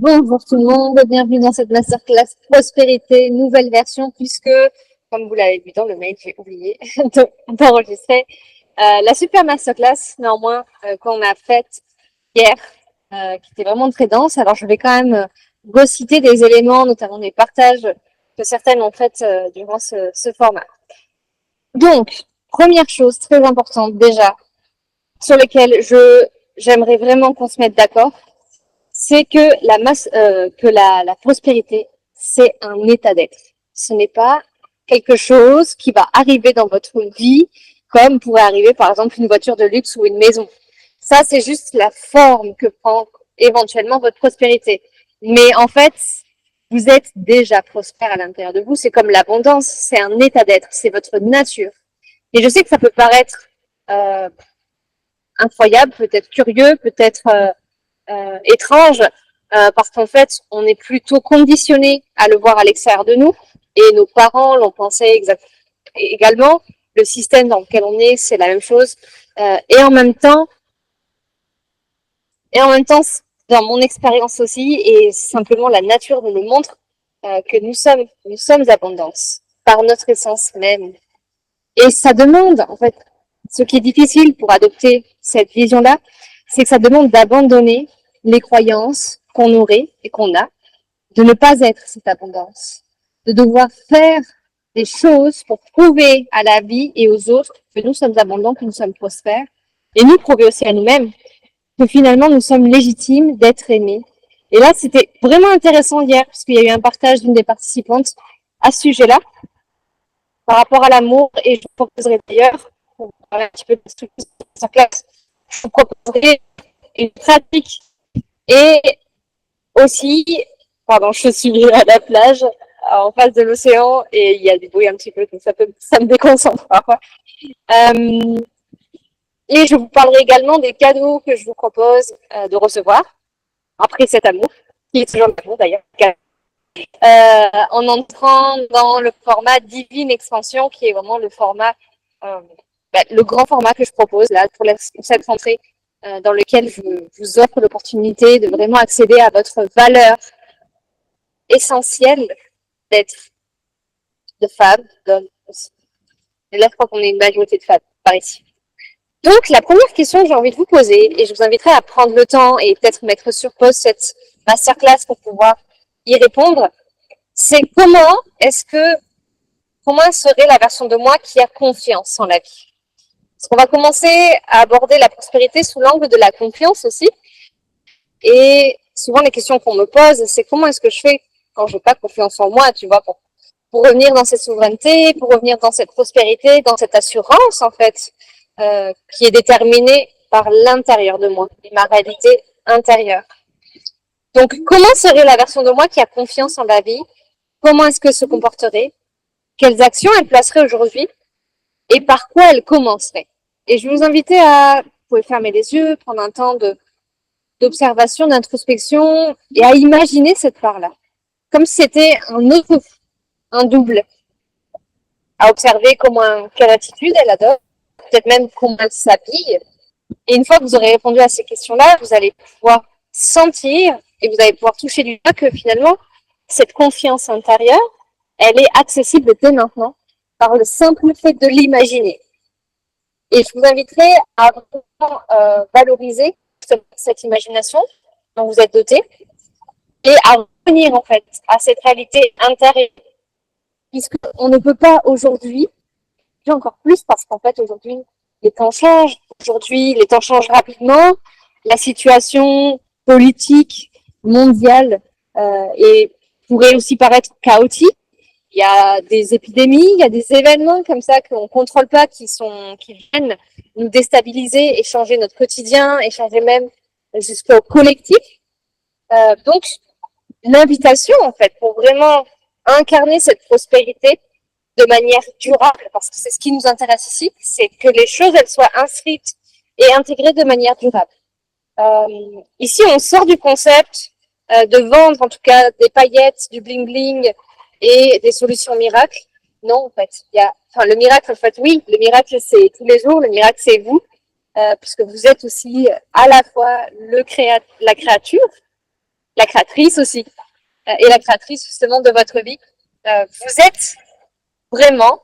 Bonjour tout le monde, bienvenue dans cette masterclass prospérité, nouvelle version, puisque, comme vous l'avez vu dans le mail, j'ai oublié d'enregistrer la super masterclass, néanmoins, qu'on a faite hier, qui était vraiment très dense. Alors, je vais quand même reciter des éléments, notamment des partages que certaines ont fait durant ce format. Donc, première chose très importante déjà, sur lesquelles j'aimerais vraiment qu'on se mette d'accord, c'est que la prospérité, c'est un état d'être. Ce n'est pas quelque chose qui va arriver dans votre vie, comme pourrait arriver par exemple une voiture de luxe ou une maison. Ça, c'est juste la forme que prend éventuellement votre prospérité. Mais en fait, vous êtes déjà prospère à l'intérieur de vous. C'est comme l'abondance, c'est un état d'être, c'est votre nature. Et je sais que ça peut paraître incroyable, peut-être curieux, peut-être étrange, parce qu'en fait, on est plutôt conditionné à le voir à l'extérieur de nous, et nos parents l'ont pensé également. Le système dans lequel on est, c'est la même chose. Et en même temps, dans mon expérience aussi, et simplement la nature nous le montre, que nous sommes abondance par notre essence même. Et ça demande, en fait, ce qui est difficile pour adopter cette vision-là, c'est que ça demande d'abandonner les croyances qu'on aurait et qu'on a, de ne pas être cette abondance, de devoir faire des choses pour prouver à la vie et aux autres que nous sommes abondants, que nous sommes prospères, et nous prouver aussi à nous-mêmes que finalement nous sommes légitimes d'être aimés. Et là, c'était vraiment intéressant hier, parce qu'il y a eu un partage d'une des participantes à ce sujet-là, par rapport à l'amour, et je vous proposerai d'ailleurs, pour parler un petit peu de la structure de sa classe, je vous proposerai une pratique et aussi, pardon, je suis à la plage, en face de l'océan, et il y a du bruit un petit peu, donc ça me déconcentre parfois. Et je vous parlerai également des cadeaux que je vous propose de recevoir après cet amour, qui est toujours l'amour d'ailleurs, en entrant dans le format Divine Expansion, qui est vraiment le format, le grand format que je propose là pour cette rentrée, dans lequel je vous offre l'opportunité de vraiment accéder à votre valeur essentielle d'être de femme, d'homme aussi. Et là, je crois qu'on est une majorité de femmes par ici. Donc, la première question que j'ai envie de vous poser, et je vous inviterai à prendre le temps et peut-être mettre sur pause cette masterclass pour pouvoir y répondre, c'est comment serait la version de moi qui a confiance en la vie? Parce qu'on va commencer à aborder la prospérité sous l'angle de la confiance aussi. Et souvent, les questions qu'on me pose, c'est comment est-ce que je fais quand je n'ai pas confiance en moi, tu vois, pour revenir dans cette souveraineté, pour revenir dans cette prospérité, dans cette assurance, en fait, qui est déterminée par l'intérieur de moi, et ma réalité intérieure. Donc, comment serait la version de moi qui a confiance en la vie? Comment est-ce que se comporterait? Quelles actions elle placerait aujourd'hui? Et par quoi elle commencerait? Et je vais vous inviter vous pouvez fermer les yeux, prendre un temps d'observation, d'introspection, et à imaginer cette part-là. Comme si c'était un double. À observer quelle attitude elle adopte, peut-être même comment elle s'habille. Et une fois que vous aurez répondu à ces questions-là, vous allez pouvoir sentir et vous allez pouvoir toucher du doigt que finalement, cette confiance intérieure, elle est accessible dès maintenant par le simple fait de l'imaginer. Et je vous inviterai à vraiment valoriser cette imagination dont vous êtes doté et à revenir en fait à cette réalité intérieure. Puisqu'on ne peut pas aujourd'hui, encore plus parce qu'en fait aujourd'hui les temps changent, aujourd'hui les temps changent rapidement, la situation politique mondiale pourrait aussi paraître chaotique. Il y a des épidémies, il y a des événements comme ça qu'on ne contrôle pas qui viennent nous déstabiliser et changer notre quotidien et changer même jusqu'au collectif. Donc, l'invitation, en fait, pour vraiment incarner cette prospérité de manière durable, parce que c'est ce qui nous intéresse ici, c'est que les choses, elles soient inscrites et intégrées de manière durable. Ici, on sort du concept de vendre, en tout cas, des paillettes, du bling-bling, et des solutions miracles. Non, en fait, le miracle, en fait, oui, le miracle, c'est tous les jours, le miracle, c'est vous, puisque vous êtes aussi à la fois la créature la créatrice aussi, et la créatrice justement de votre vie. Vous êtes vraiment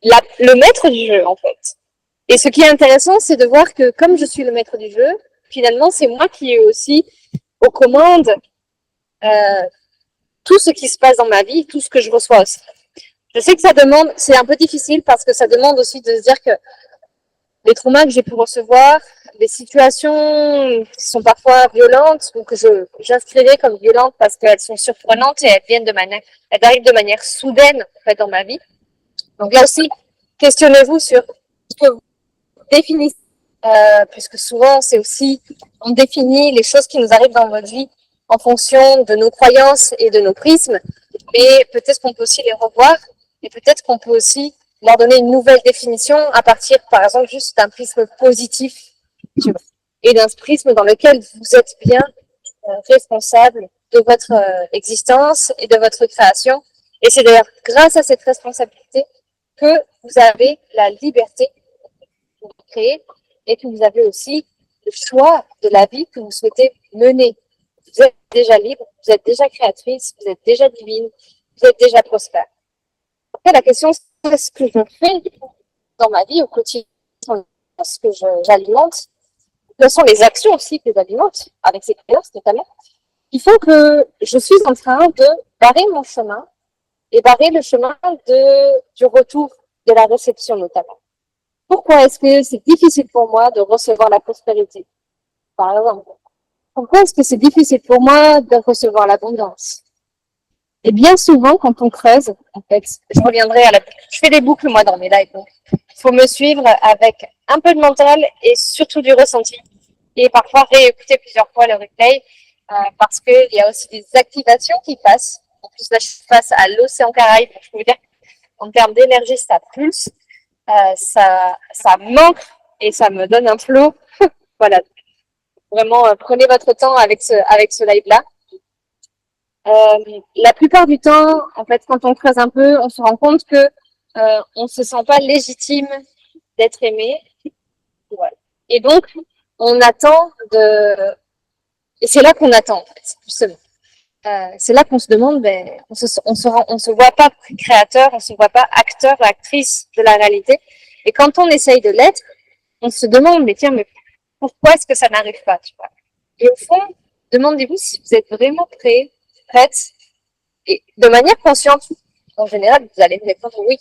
le maître du jeu, en fait. Et ce qui est intéressant, c'est de voir que comme je suis le maître du jeu, finalement, c'est moi qui ai aussi aux commandes tout ce qui se passe dans ma vie, tout ce que je reçois aussi. Je sais que ça demande, c'est un peu difficile parce que ça demande aussi de se dire que les traumas que j'ai pu recevoir, les situations qui sont parfois violentes ou que j'inscrirais comme violentes parce qu'elles sont surprenantes et elles arrivent de manière soudaine en fait dans ma vie. Donc là aussi, questionnez-vous sur ce que vous définissez, puisque souvent c'est aussi on définit les choses qui nous arrivent dans notre vie en fonction de nos croyances et de nos prismes, mais peut-être qu'on peut aussi les revoir et peut-être qu'on peut aussi leur donner une nouvelle définition à partir, par exemple, juste d'un prisme positif et d'un prisme dans lequel vous êtes bien responsable de votre existence et de votre création. Et c'est d'ailleurs grâce à cette responsabilité que vous avez la liberté de créer et que vous avez aussi le choix de la vie que vous souhaitez mener. Vous êtes déjà libre, vous êtes déjà créatrice, vous êtes déjà divine, vous êtes déjà prospère. Après, la question, c'est ce que je fais dans ma vie au quotidien, ce que j'alimente, quelles sont les actions aussi que j'alimente avec ces croyances notamment. Il faut que je suis en train de barrer mon chemin et barrer le chemin du retour de la réception notamment. Pourquoi est-ce que c'est difficile pour moi de recevoir la prospérité, par exemple? Pourquoi est-ce que c'est difficile pour moi de recevoir l'abondance? Et bien souvent, quand on creuse, en fait, je reviendrai je fais des boucles, moi, dans mes lives. Donc, il faut me suivre avec un peu de mental et surtout du ressenti. Et parfois réécouter plusieurs fois le replay, parce qu'il y a aussi des activations qui passent. En plus, là, je suis face à l'océan Caraïbe. Je peux vous dire, en termes d'énergie, ça pulse, ça manque et ça me donne un flow. Voilà. Vraiment, prenez votre temps avec ce live-là. La plupart du temps, en fait, quand on creuse un peu, on se rend compte que on se sent pas légitime d'être aimé. Voilà. Et donc, on attend et c'est là qu'on attend, en fait, justement. C'est là qu'on se demande, ben, on se voit pas créateur, on se voit pas acteur, actrice de la réalité. Et quand on essaye de l'être, on se demande, mais tiens, mais pourquoi est-ce que ça n'arrive pas, tu vois? Et au fond, demandez-vous si vous êtes vraiment prête, et de manière consciente. En général, vous allez me répondre oui.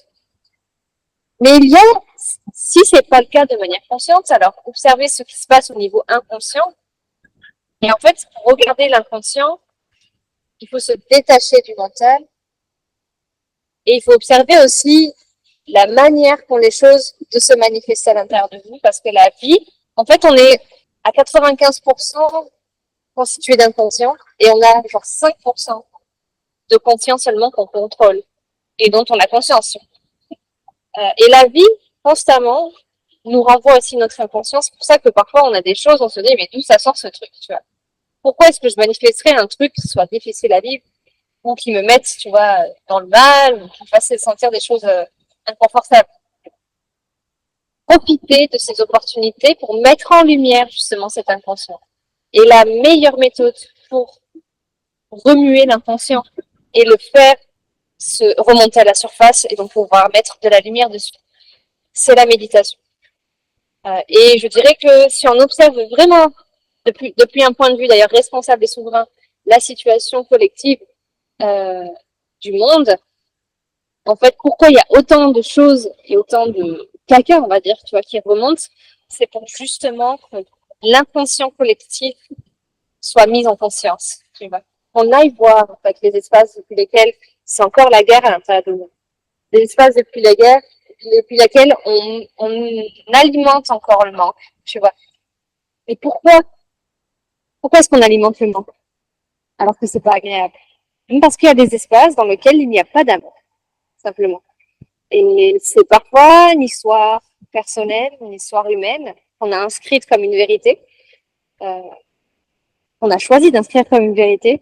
Mais il y a, si c'est pas le cas de manière consciente, alors observez ce qui se passe au niveau inconscient. Et en fait, pour regarder l'inconscient, il faut se détacher du mental. Et il faut observer aussi la manière qu'ont les choses de se manifester à l'intérieur de vous. Parce que la vie, en fait, on est à 95% constitué d'inconscient et on a genre 5% de conscience seulement qu'on contrôle et dont on a conscience. Et la vie, constamment, nous renvoie aussi notre inconscient. C'est pour ça que parfois on a des choses, on se dit, mais d'où ça sort ce truc, tu vois? Pourquoi est-ce que je manifesterais un truc qui soit difficile à vivre ou qui me mette, tu vois, dans le mal ou qui me fasse sentir des choses inconfortables? Profiter de ces opportunités pour mettre en lumière justement cet inconscient. Et la meilleure méthode pour remuer l'inconscient et le faire se remonter à la surface et donc pouvoir mettre de la lumière dessus, c'est la méditation. Et je dirais que si on observe vraiment, depuis un point de vue d'ailleurs responsable et souverain, la situation collective du monde, en fait, pourquoi il y a autant de choses et autant de caca, on va dire, tu vois, qui remontent, c'est pour justement que l'inconscient collectif soit mis en conscience, tu vois. On aille voir, en fait, les espaces depuis lesquels c'est encore la guerre à l'intérieur de nous. Les espaces depuis la guerre, depuis lesquels on alimente encore le manque, tu vois. Et pourquoi est-ce qu'on alimente le manque alors que c'est pas agréable? Parce qu'il y a des espaces dans lesquels il n'y a pas d'amour, simplement. Et c'est parfois une histoire personnelle, une histoire humaine qu'on a inscrite comme une vérité, qu'on a choisi d'inscrire comme une vérité.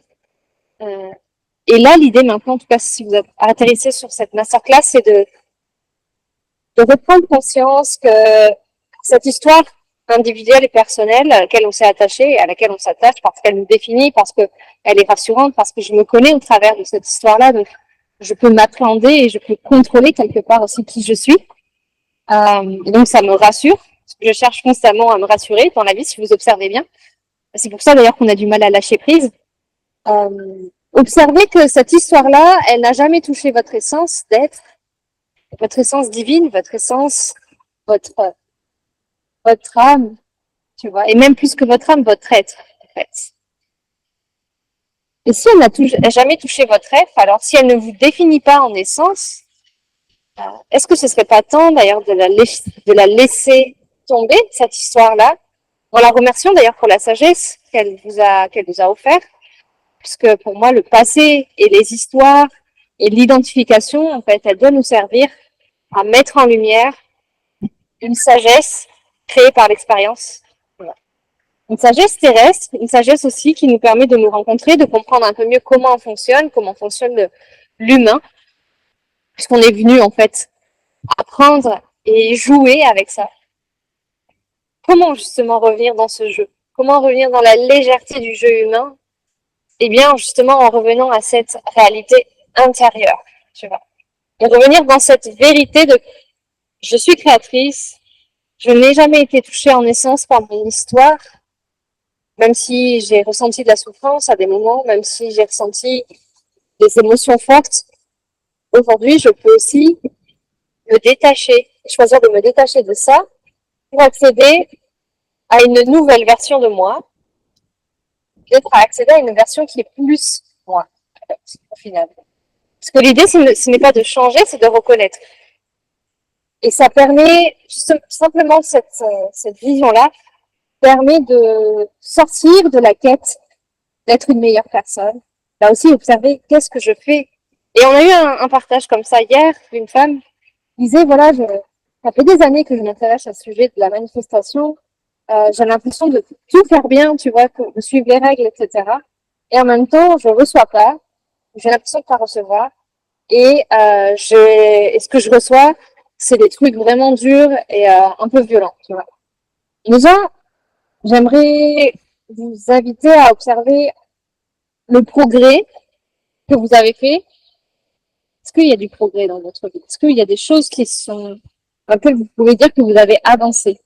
Et là, l'idée maintenant, en tout cas, si vous atterrissez sur cette masterclass, c'est de reprendre conscience que cette histoire individuelle et personnelle à laquelle on s'est attaché et à laquelle on s'attache parce qu'elle nous définit, parce qu'elle est rassurante, parce que je me connais au travers de cette histoire-là, donc je peux m'appréhender et je peux contrôler quelque part aussi qui je suis. Et donc ça me rassure. Je cherche constamment à me rassurer dans la vie, si vous observez bien. C'est pour ça d'ailleurs qu'on a du mal à lâcher prise. Observez que cette histoire-là, elle n'a jamais touché votre essence d'être, votre essence divine, votre essence, votre, votre âme, tu vois, et même plus que votre âme, votre être, en fait. Et si elle n'a jamais touché votre être, alors si elle ne vous définit pas en essence, est-ce que ce serait pas temps d'ailleurs de la laisser tomber, cette histoire-là, en la remerciant d'ailleurs pour la sagesse qu'elle nous a offert, puisque pour moi, le passé et les histoires et l'identification, en fait, elles doivent nous servir à mettre en lumière une sagesse créée par l'expérience. Voilà. Une sagesse terrestre, une sagesse aussi qui nous permet de nous rencontrer, de comprendre un peu mieux comment fonctionne l'humain, puisqu'on est venu, en fait, apprendre et jouer avec ça. Comment justement revenir dans ce jeu? Comment revenir dans la légèreté du jeu humain? Eh bien, justement, en revenant à cette réalité intérieure, tu vois. Et revenir dans cette vérité de je suis créatrice, je n'ai jamais été touchée en essence par mon histoire, même si j'ai ressenti de la souffrance à des moments, même si j'ai ressenti des émotions fortes. Aujourd'hui, je peux aussi me détacher, choisir de me détacher de ça pour accéder à une nouvelle version de moi, peut-être à accéder à une version qui est plus moi, en fait, au final. Parce que l'idée, ce n'est pas de changer, c'est de reconnaître. Et ça permet, simplement cette vision-là, permet de sortir de la quête d'être une meilleure personne. Là aussi, observer qu'est-ce que je fais. Et on a eu un partage comme ça hier, une femme disait, voilà, ça fait des années que je m'intéresse à ce sujet de la manifestation. J'ai l'impression de tout faire bien, tu vois, de suivre les règles, etc. Et en même temps, je reçois pas. J'ai l'impression de pas recevoir. Et ce que je reçois, c'est des trucs vraiment durs et un peu violents, tu vois. Déjà, j'aimerais vous inviter à observer le progrès que vous avez fait. Est-ce qu'il y a du progrès dans votre vie? Est-ce qu'il y a des choses dans lesquelles vous pouvez dire que vous avez avancé?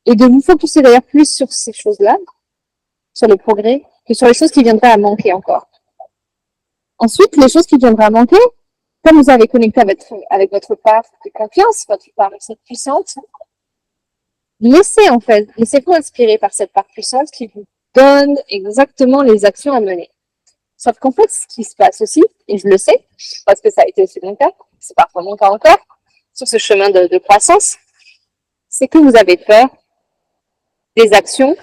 Et de vous focuser d'ailleurs plus sur ces choses-là, sur le progrès, que sur les choses qui viendraient à manquer encore. Ensuite, les choses qui viendraient à manquer, comme vous avez connecté avec votre part de confiance, votre part puissante, laissez-vous inspirer par cette part puissante qui vous donne exactement les actions à mener. Sauf qu'en fait, ce qui se passe aussi, et je le sais, parce que ça a été aussi mon cas, c'est parfois mon cas encore, sur ce chemin de croissance, c'est que vous avez peur des actions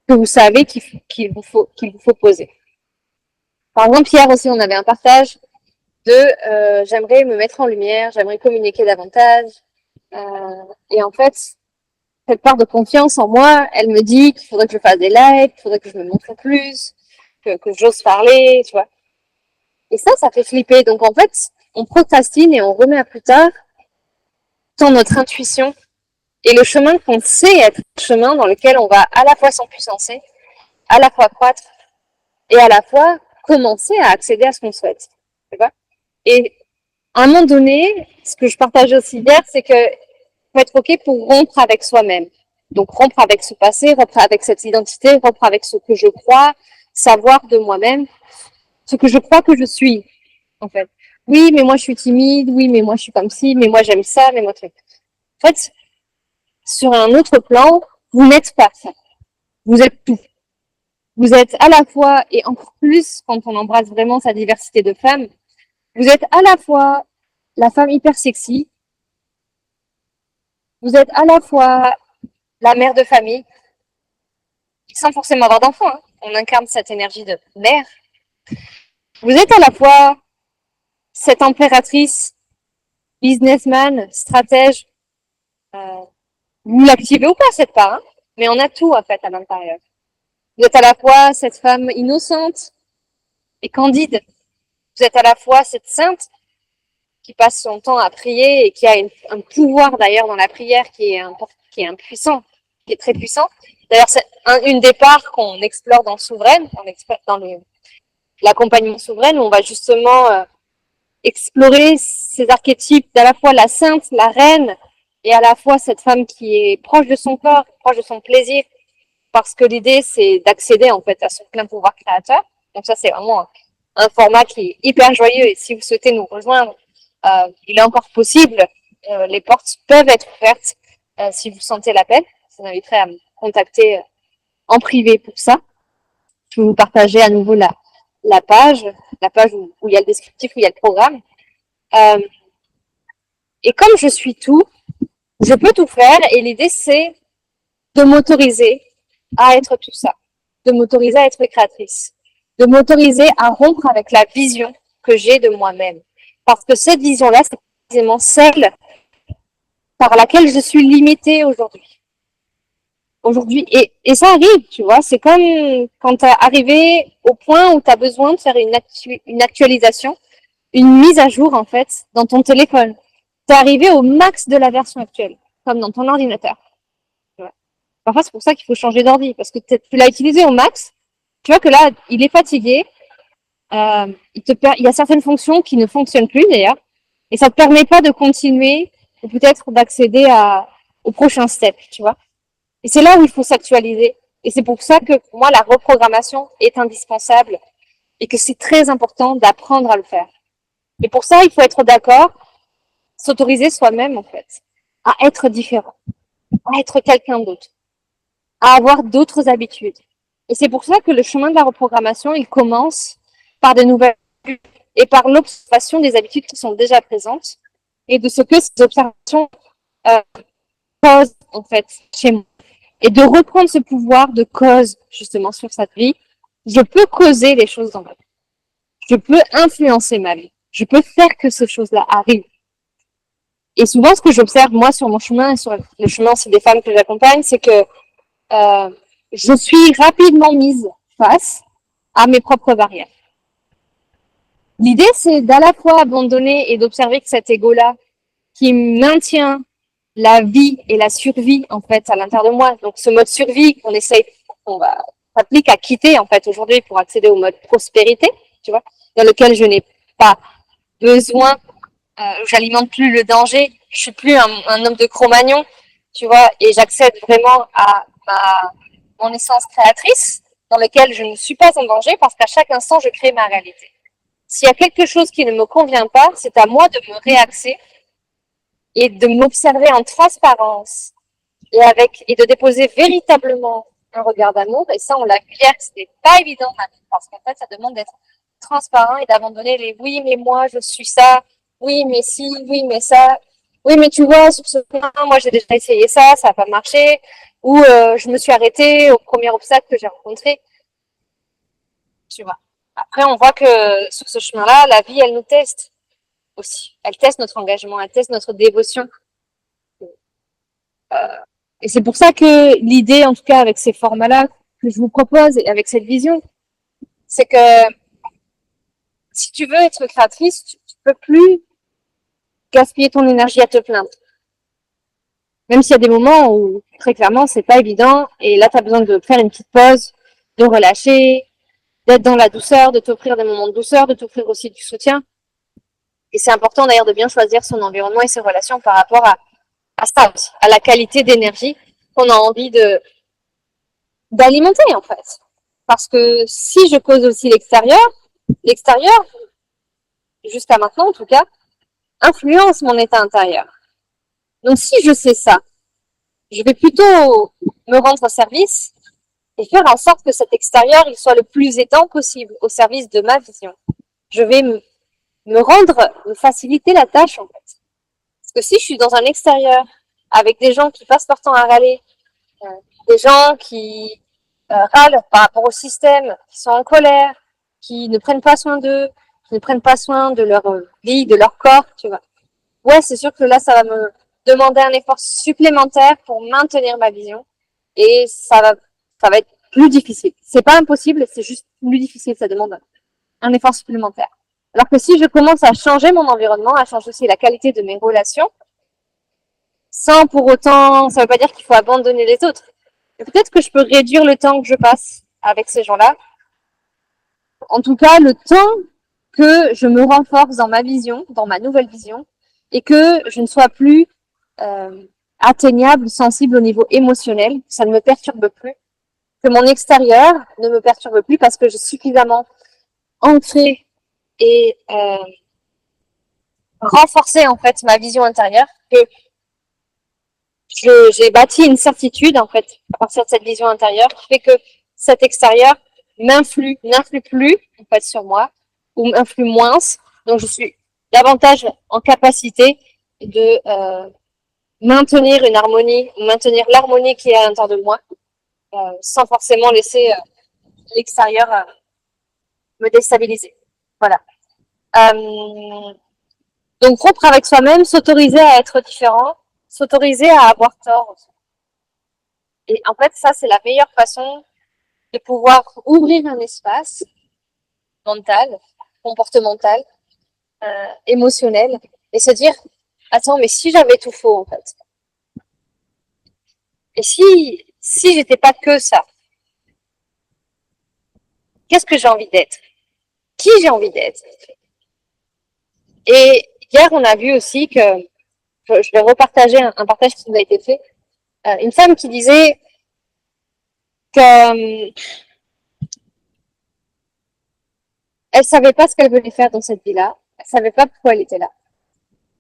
que vous savez qu'il vous faut poser. Par exemple, hier aussi, on avait un partage de j'aimerais me mettre en lumière, j'aimerais communiquer davantage. Et en fait, cette part de confiance en moi, elle me dit qu'il faudrait que je fasse des lives, qu'il faudrait que je me montre plus, que j'ose parler, tu vois. Et ça fait flipper. Donc en fait, on procrastine et on remet à plus tard tant notre intuition et le chemin qu'on sait être le chemin dans lequel on va à la fois s'empuissancer, à la fois croître et à la fois commencer à accéder à ce qu'on souhaite. Tu vois. Et à un moment donné, ce que je partageais aussi hier, c'est que faut être OK pour rompre avec soi-même. Donc rompre avec ce passé, rompre avec cette identité, rompre avec ce que je crois, savoir de moi-même, ce que je crois que je suis, en fait. Oui, mais moi je suis timide, oui, mais moi je suis comme ci, mais moi j'aime ça, mais moi truc. En fait, sur un autre plan, vous n'êtes pas ça. Vous êtes tout. Vous êtes à la fois, et encore plus quand on embrasse vraiment sa diversité de femmes, vous êtes à la fois la femme hyper sexy, vous êtes à la fois la mère de famille, sans forcément avoir d'enfant, hein. On incarne cette énergie de mère. Vous êtes à la fois cette impératrice, businessman, stratège. Vous l'activez ou pas cette part, hein, mais on a tout en fait à l'intérieur. Vous êtes à la fois cette femme innocente et candide. Vous êtes à la fois cette sainte qui passe son temps à prier et qui a un pouvoir d'ailleurs dans la prière qui est impuissant. qui est très puissant. D'ailleurs, c'est une des parts qu'on explore dans Souveraine, on explore dans l'accompagnement souverain, où on va justement explorer ces archétypes d'à la fois la sainte, la reine, et à la fois cette femme qui est proche de son corps, proche de son plaisir, parce que l'idée, c'est d'accéder en fait à son plein pouvoir créateur. Donc ça, c'est vraiment un format qui est hyper joyeux, et si vous souhaitez nous rejoindre, il est encore possible. Les portes peuvent être ouvertes si vous sentez l'appel. Je vous inviterai à me contacter en privé pour ça. Je vais vous partager à nouveau la page où il y a le descriptif, où il y a le programme. Et comme je suis tout, je peux tout faire, et l'idée, c'est de m'autoriser à être tout ça, de m'autoriser à être créatrice, de m'autoriser à rompre avec la vision que j'ai de moi-même. Parce que cette vision-là, c'est précisément celle par laquelle je suis limitée aujourd'hui. Et ça arrive, tu vois, c'est comme quand tu es arrivé au point où tu as besoin de faire une actualisation, une mise à jour, en fait, dans ton téléphone. Tu es arrivé au max de la version actuelle, comme dans ton ordinateur. Parfois, c'est pour ça qu'il faut changer d'ordi, parce que tu l'as utilisé au max, tu vois que là, il est fatigué, il y a certaines fonctions qui ne fonctionnent plus, d'ailleurs, et ça te permet pas de continuer, ou peut-être d'accéder au prochain step, tu vois. Et c'est là où il faut s'actualiser. Et c'est pour ça que, pour moi, la reprogrammation est indispensable, et que c'est très important d'apprendre à le faire. Et pour ça, il faut être d'accord, s'autoriser soi-même, en fait, à être différent, à être quelqu'un d'autre, à avoir d'autres habitudes. Et c'est pour ça que le chemin de la reprogrammation, il commence par de nouvelles habitudes et par l'observation des habitudes qui sont déjà présentes et de ce que ces observations causent, en fait, chez moi. Et de reprendre ce pouvoir de cause, justement, sur cette vie. Je peux causer des choses dans ma vie. Je peux influencer ma vie. Je peux faire que ces choses-là arrivent. Et souvent, ce que j'observe, moi, sur mon chemin et sur le chemin aussi des femmes que j'accompagne, c'est que je suis rapidement mise face à mes propres barrières. L'idée, c'est d'à la fois abandonner et d'observer que cet ego-là, qui maintient la vie et la survie, en fait, à l'intérieur de moi, donc ce mode survie qu'on s'applique à quitter, en fait, aujourd'hui pour accéder au mode prospérité, tu vois, dans lequel je n'ai pas besoin, j'alimente plus le danger, je suis plus un homme de Cro-Magnon, tu vois, et j'accède vraiment à mon essence créatrice, dans lequel je ne suis pas en danger, parce qu'à chaque instant, je crée ma réalité. S'il y a quelque chose qui ne me convient pas, c'est à moi de me réaxer et de m'observer en transparence et de déposer véritablement un regard d'amour. Et ça, on l'acquiert, c'est pas évident, parce qu'en fait, ça demande d'être transparent et d'abandonner les oui, mais moi, je suis ça, oui, mais si, oui, mais ça, oui, mais tu vois, sur ce point, moi, j'ai déjà essayé ça n'a pas marché, ou je me suis arrêtée au premier obstacle que j'ai rencontré. Tu vois. Après, on voit que sur ce chemin-là, la vie, elle nous teste aussi. Elle teste notre engagement, elle teste notre dévotion. Et c'est pour ça que l'idée, en tout cas, avec ces formats-là que je vous propose et avec cette vision, c'est que si tu veux être créatrice, tu peux plus gaspiller ton énergie à te plaindre. Même s'il y a des moments où, très clairement, c'est pas évident, et là, tu as besoin de faire une petite pause, de relâcher, d'être dans la douceur, de t'offrir des moments de douceur, de t'offrir aussi du soutien. Et c'est important d'ailleurs de bien choisir son environnement et ses relations par rapport à ça aussi, à la qualité d'énergie qu'on a envie d'alimenter en fait. Parce que si je cause aussi l'extérieur, jusqu'à maintenant en tout cas, influence mon état intérieur. Donc si je sais ça, je vais plutôt me rendre service et faire en sorte que cet extérieur il soit le plus aidant possible au service de ma vision. Je vais me faciliter la tâche en fait. Parce que si je suis dans un extérieur avec des gens qui passent leur temps à râler, des gens qui râlent par rapport au système, qui sont en colère, qui ne prennent pas soin d'eux, qui ne prennent pas soin de leur vie, de leur corps, tu vois. Ouais, c'est sûr que là, ça va me demander un effort supplémentaire pour maintenir ma vision et ça va être plus difficile. C'est pas impossible, c'est juste plus difficile, ça demande un effort supplémentaire. Alors que si je commence à changer mon environnement, à changer aussi la qualité de mes relations, sans pour autant, ça veut pas dire qu'il faut abandonner les autres, Et peut-être que je peux réduire le temps que je passe avec ces gens-là. En tout cas, le temps que je me renforce dans ma vision, dans ma nouvelle vision, et que je ne sois plus atteignable, sensible au niveau émotionnel, ça ne me perturbe plus, que mon extérieur ne me perturbe plus parce que je suis suffisamment ancrée et renforcer en fait ma vision intérieure, que j'ai bâti une certitude en fait à partir de cette vision intérieure qui fait que cet extérieur n'influe plus en fait sur moi ou m'influe moins. Donc je suis davantage en capacité de maintenir une harmonie, maintenir l'harmonie qui est à l'intérieur de moi, sans forcément laisser l'extérieur me déstabiliser. Voilà. Donc rompre avec soi-même, s'autoriser à être différent, s'autoriser à avoir tort. Et en fait, ça, c'est la meilleure façon de pouvoir ouvrir un espace mental, comportemental, émotionnel, et se dire, attends, mais si j'avais tout faux, en fait, et si j'étais pas que ça, qu'est-ce que j'ai envie d'être? Qui j'ai envie d'être? Et hier, on a vu aussi que, je vais repartager un partage qui nous a été fait, une femme qui disait que elle savait pas ce qu'elle voulait faire dans cette vie-là, elle savait pas pourquoi elle était là.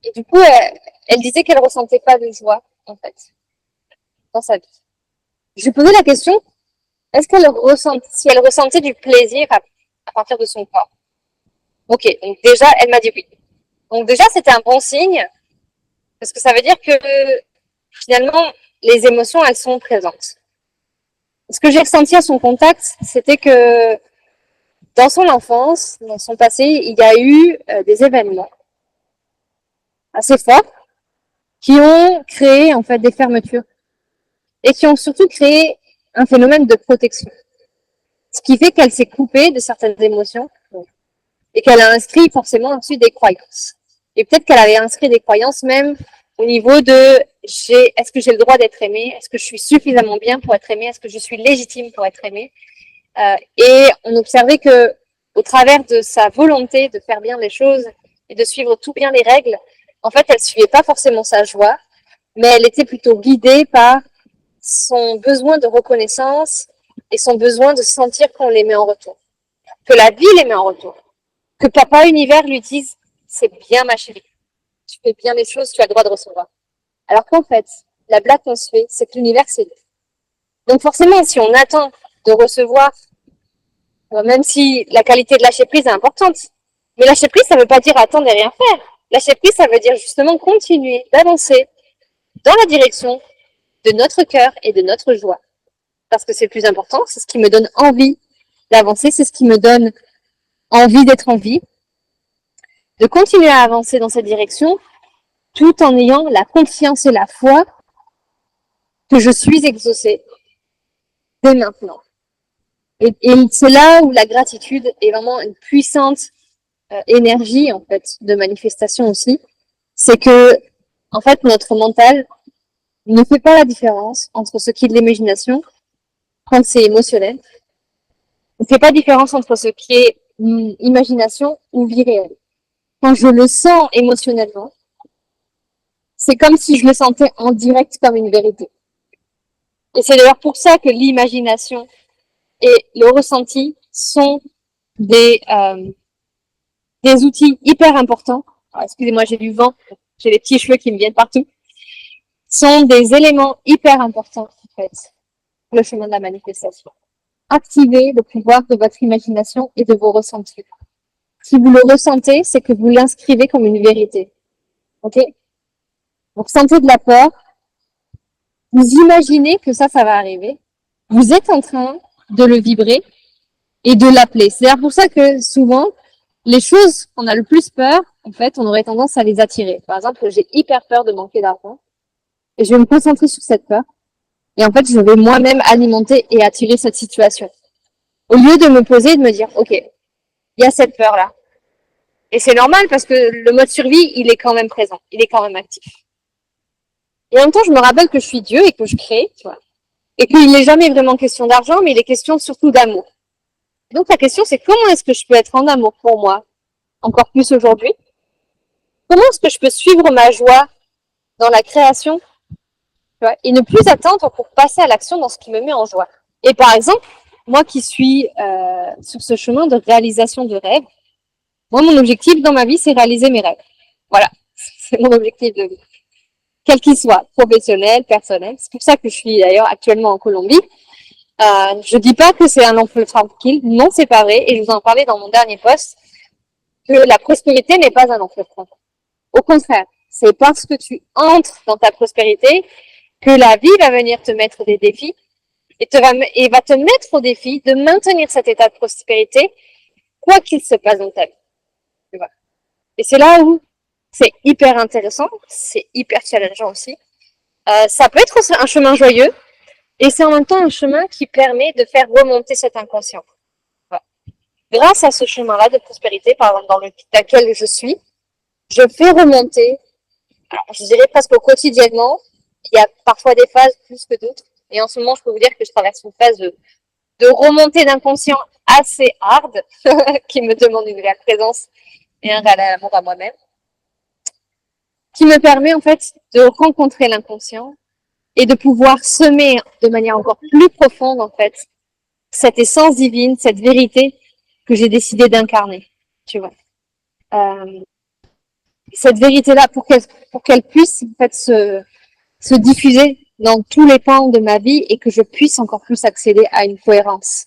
Et du coup, elle disait qu'elle ressentait pas de joie, en fait, dans sa vie. Je lui posais la question, est-ce qu'elle ressentait, si elle ressentait du plaisir à partir de son corps? Ok, donc déjà, elle m'a dit oui. Donc déjà, c'était un bon signe, parce que ça veut dire que finalement, les émotions, elles sont présentes. Ce que j'ai ressenti à son contact, c'était que dans son enfance, dans son passé, il y a eu des événements assez forts qui ont créé en fait des fermetures et qui ont surtout créé un phénomène de protection. Ce qui fait qu'elle s'est coupée de certaines émotions et qu'elle a inscrit forcément ensuite des croyances. Et peut-être qu'elle avait inscrit des croyances même au niveau de est-ce que j'ai le droit d'être aimée? Est-ce que je suis suffisamment bien pour être aimée? Est-ce que je suis légitime pour être aimée? Et on observait que au travers de sa volonté de faire bien les choses et de suivre tout bien les règles, en fait, elle suivait pas forcément sa joie, mais elle était plutôt guidée par son besoin de reconnaissance et son besoin de sentir qu'on l'aimait en retour, que la vie l'aimait en retour, que Papa Univers lui dise c'est bien ma chérie, tu fais bien les choses, tu as le droit de recevoir. Alors qu'en fait, la blague qu'on se fait, c'est que l'univers c'est nous. Donc forcément, si on attend de recevoir, même si la qualité de lâcher prise est importante, mais lâcher prise, ça ne veut pas dire attendre et rien faire. Lâcher prise, ça veut dire justement continuer d'avancer dans la direction de notre cœur et de notre joie. Parce que c'est le plus important, c'est ce qui me donne envie d'avancer, c'est ce qui me donne envie d'être en vie, de continuer à avancer dans cette direction, tout en ayant la confiance et la foi que je suis exaucée dès maintenant. Et c'est là où la gratitude est vraiment une puissante énergie en fait de manifestation aussi. C'est que en fait notre mental ne fait pas la différence entre ce qui est de l'imagination quand c'est émotionnel. Ne fait pas la différence entre ce qui est imagination ou vie réelle. Quand je le sens émotionnellement, c'est comme si je le sentais en direct comme une vérité. Et c'est d'ailleurs pour ça que l'imagination et le ressenti sont des outils hyper importants. Excusez-moi, j'ai du vent, j'ai les petits cheveux qui me viennent partout. Sont des éléments hyper importants en fait pour le chemin de la manifestation. Activez le pouvoir de votre imagination et de vos ressentis. Si vous le ressentez, c'est que vous l'inscrivez comme une vérité. Ok? Vous ressentez de la peur, vous imaginez que ça va arriver, vous êtes en train de le vibrer et de l'appeler. C'est pour ça que souvent, les choses qu'on a le plus peur, en fait, on aurait tendance à les attirer. Par exemple, j'ai hyper peur de manquer d'argent et je vais me concentrer sur cette peur. Et en fait, je vais moi-même alimenter et attirer cette situation. Au lieu de me poser et de me dire, OK, il y a cette peur-là. Et c'est normal parce que le mode survie, il est quand même présent. Il est quand même actif. Et en même temps, je me rappelle que je suis Dieu et que je crée, tu vois. et qu'il n'est jamais vraiment question d'argent, mais il est question surtout d'amour. Donc la question, c'est comment est-ce que je peux être en amour pour moi, encore plus aujourd'hui? Comment est-ce que je peux suivre ma joie dans la création, tu vois, et ne plus attendre pour passer à l'action dans ce qui me met en joie? Et par exemple, moi qui suis sur ce chemin de réalisation de rêves, moi, mon objectif dans ma vie, c'est réaliser mes rêves. Voilà, c'est mon objectif de vie. Quel qu'il soit, professionnel, personnel. C'est pour ça que je suis d'ailleurs actuellement en Colombie. Je dis pas que c'est un long fleuve tranquille. Non, c'est pas vrai. Et je vous en parlais dans mon dernier post que la prospérité n'est pas un long fleuve tranquille. Au contraire, c'est parce que tu entres dans ta prospérité que la vie va venir te mettre des défis et va te mettre au défi de maintenir cet état de prospérité quoi qu'il se passe dans ta vie. Tu vois. Et c'est là où c'est hyper intéressant, c'est hyper challengeant aussi. Ça peut être un chemin joyeux et c'est en même temps un chemin qui permet de faire remonter cet inconscient. Voilà. Grâce à ce chemin-là de prospérité, par exemple dans lequel je suis, je fais remonter, alors, je dirais presque quotidiennement, il y a parfois des phases plus que d'autres. Et en ce moment, je peux vous dire que je traverse une phase de remontée d'inconscient assez hard, qui me demande une réelle présence et un réel amour à moi-même, qui me permet en fait de rencontrer l'inconscient et de pouvoir semer de manière encore plus profonde en fait cette essence divine, cette vérité que j'ai décidé d'incarner, tu vois. Cette vérité-là, pour qu'elle puisse en fait se diffuser dans tous les pans de ma vie et que je puisse encore plus accéder à une cohérence,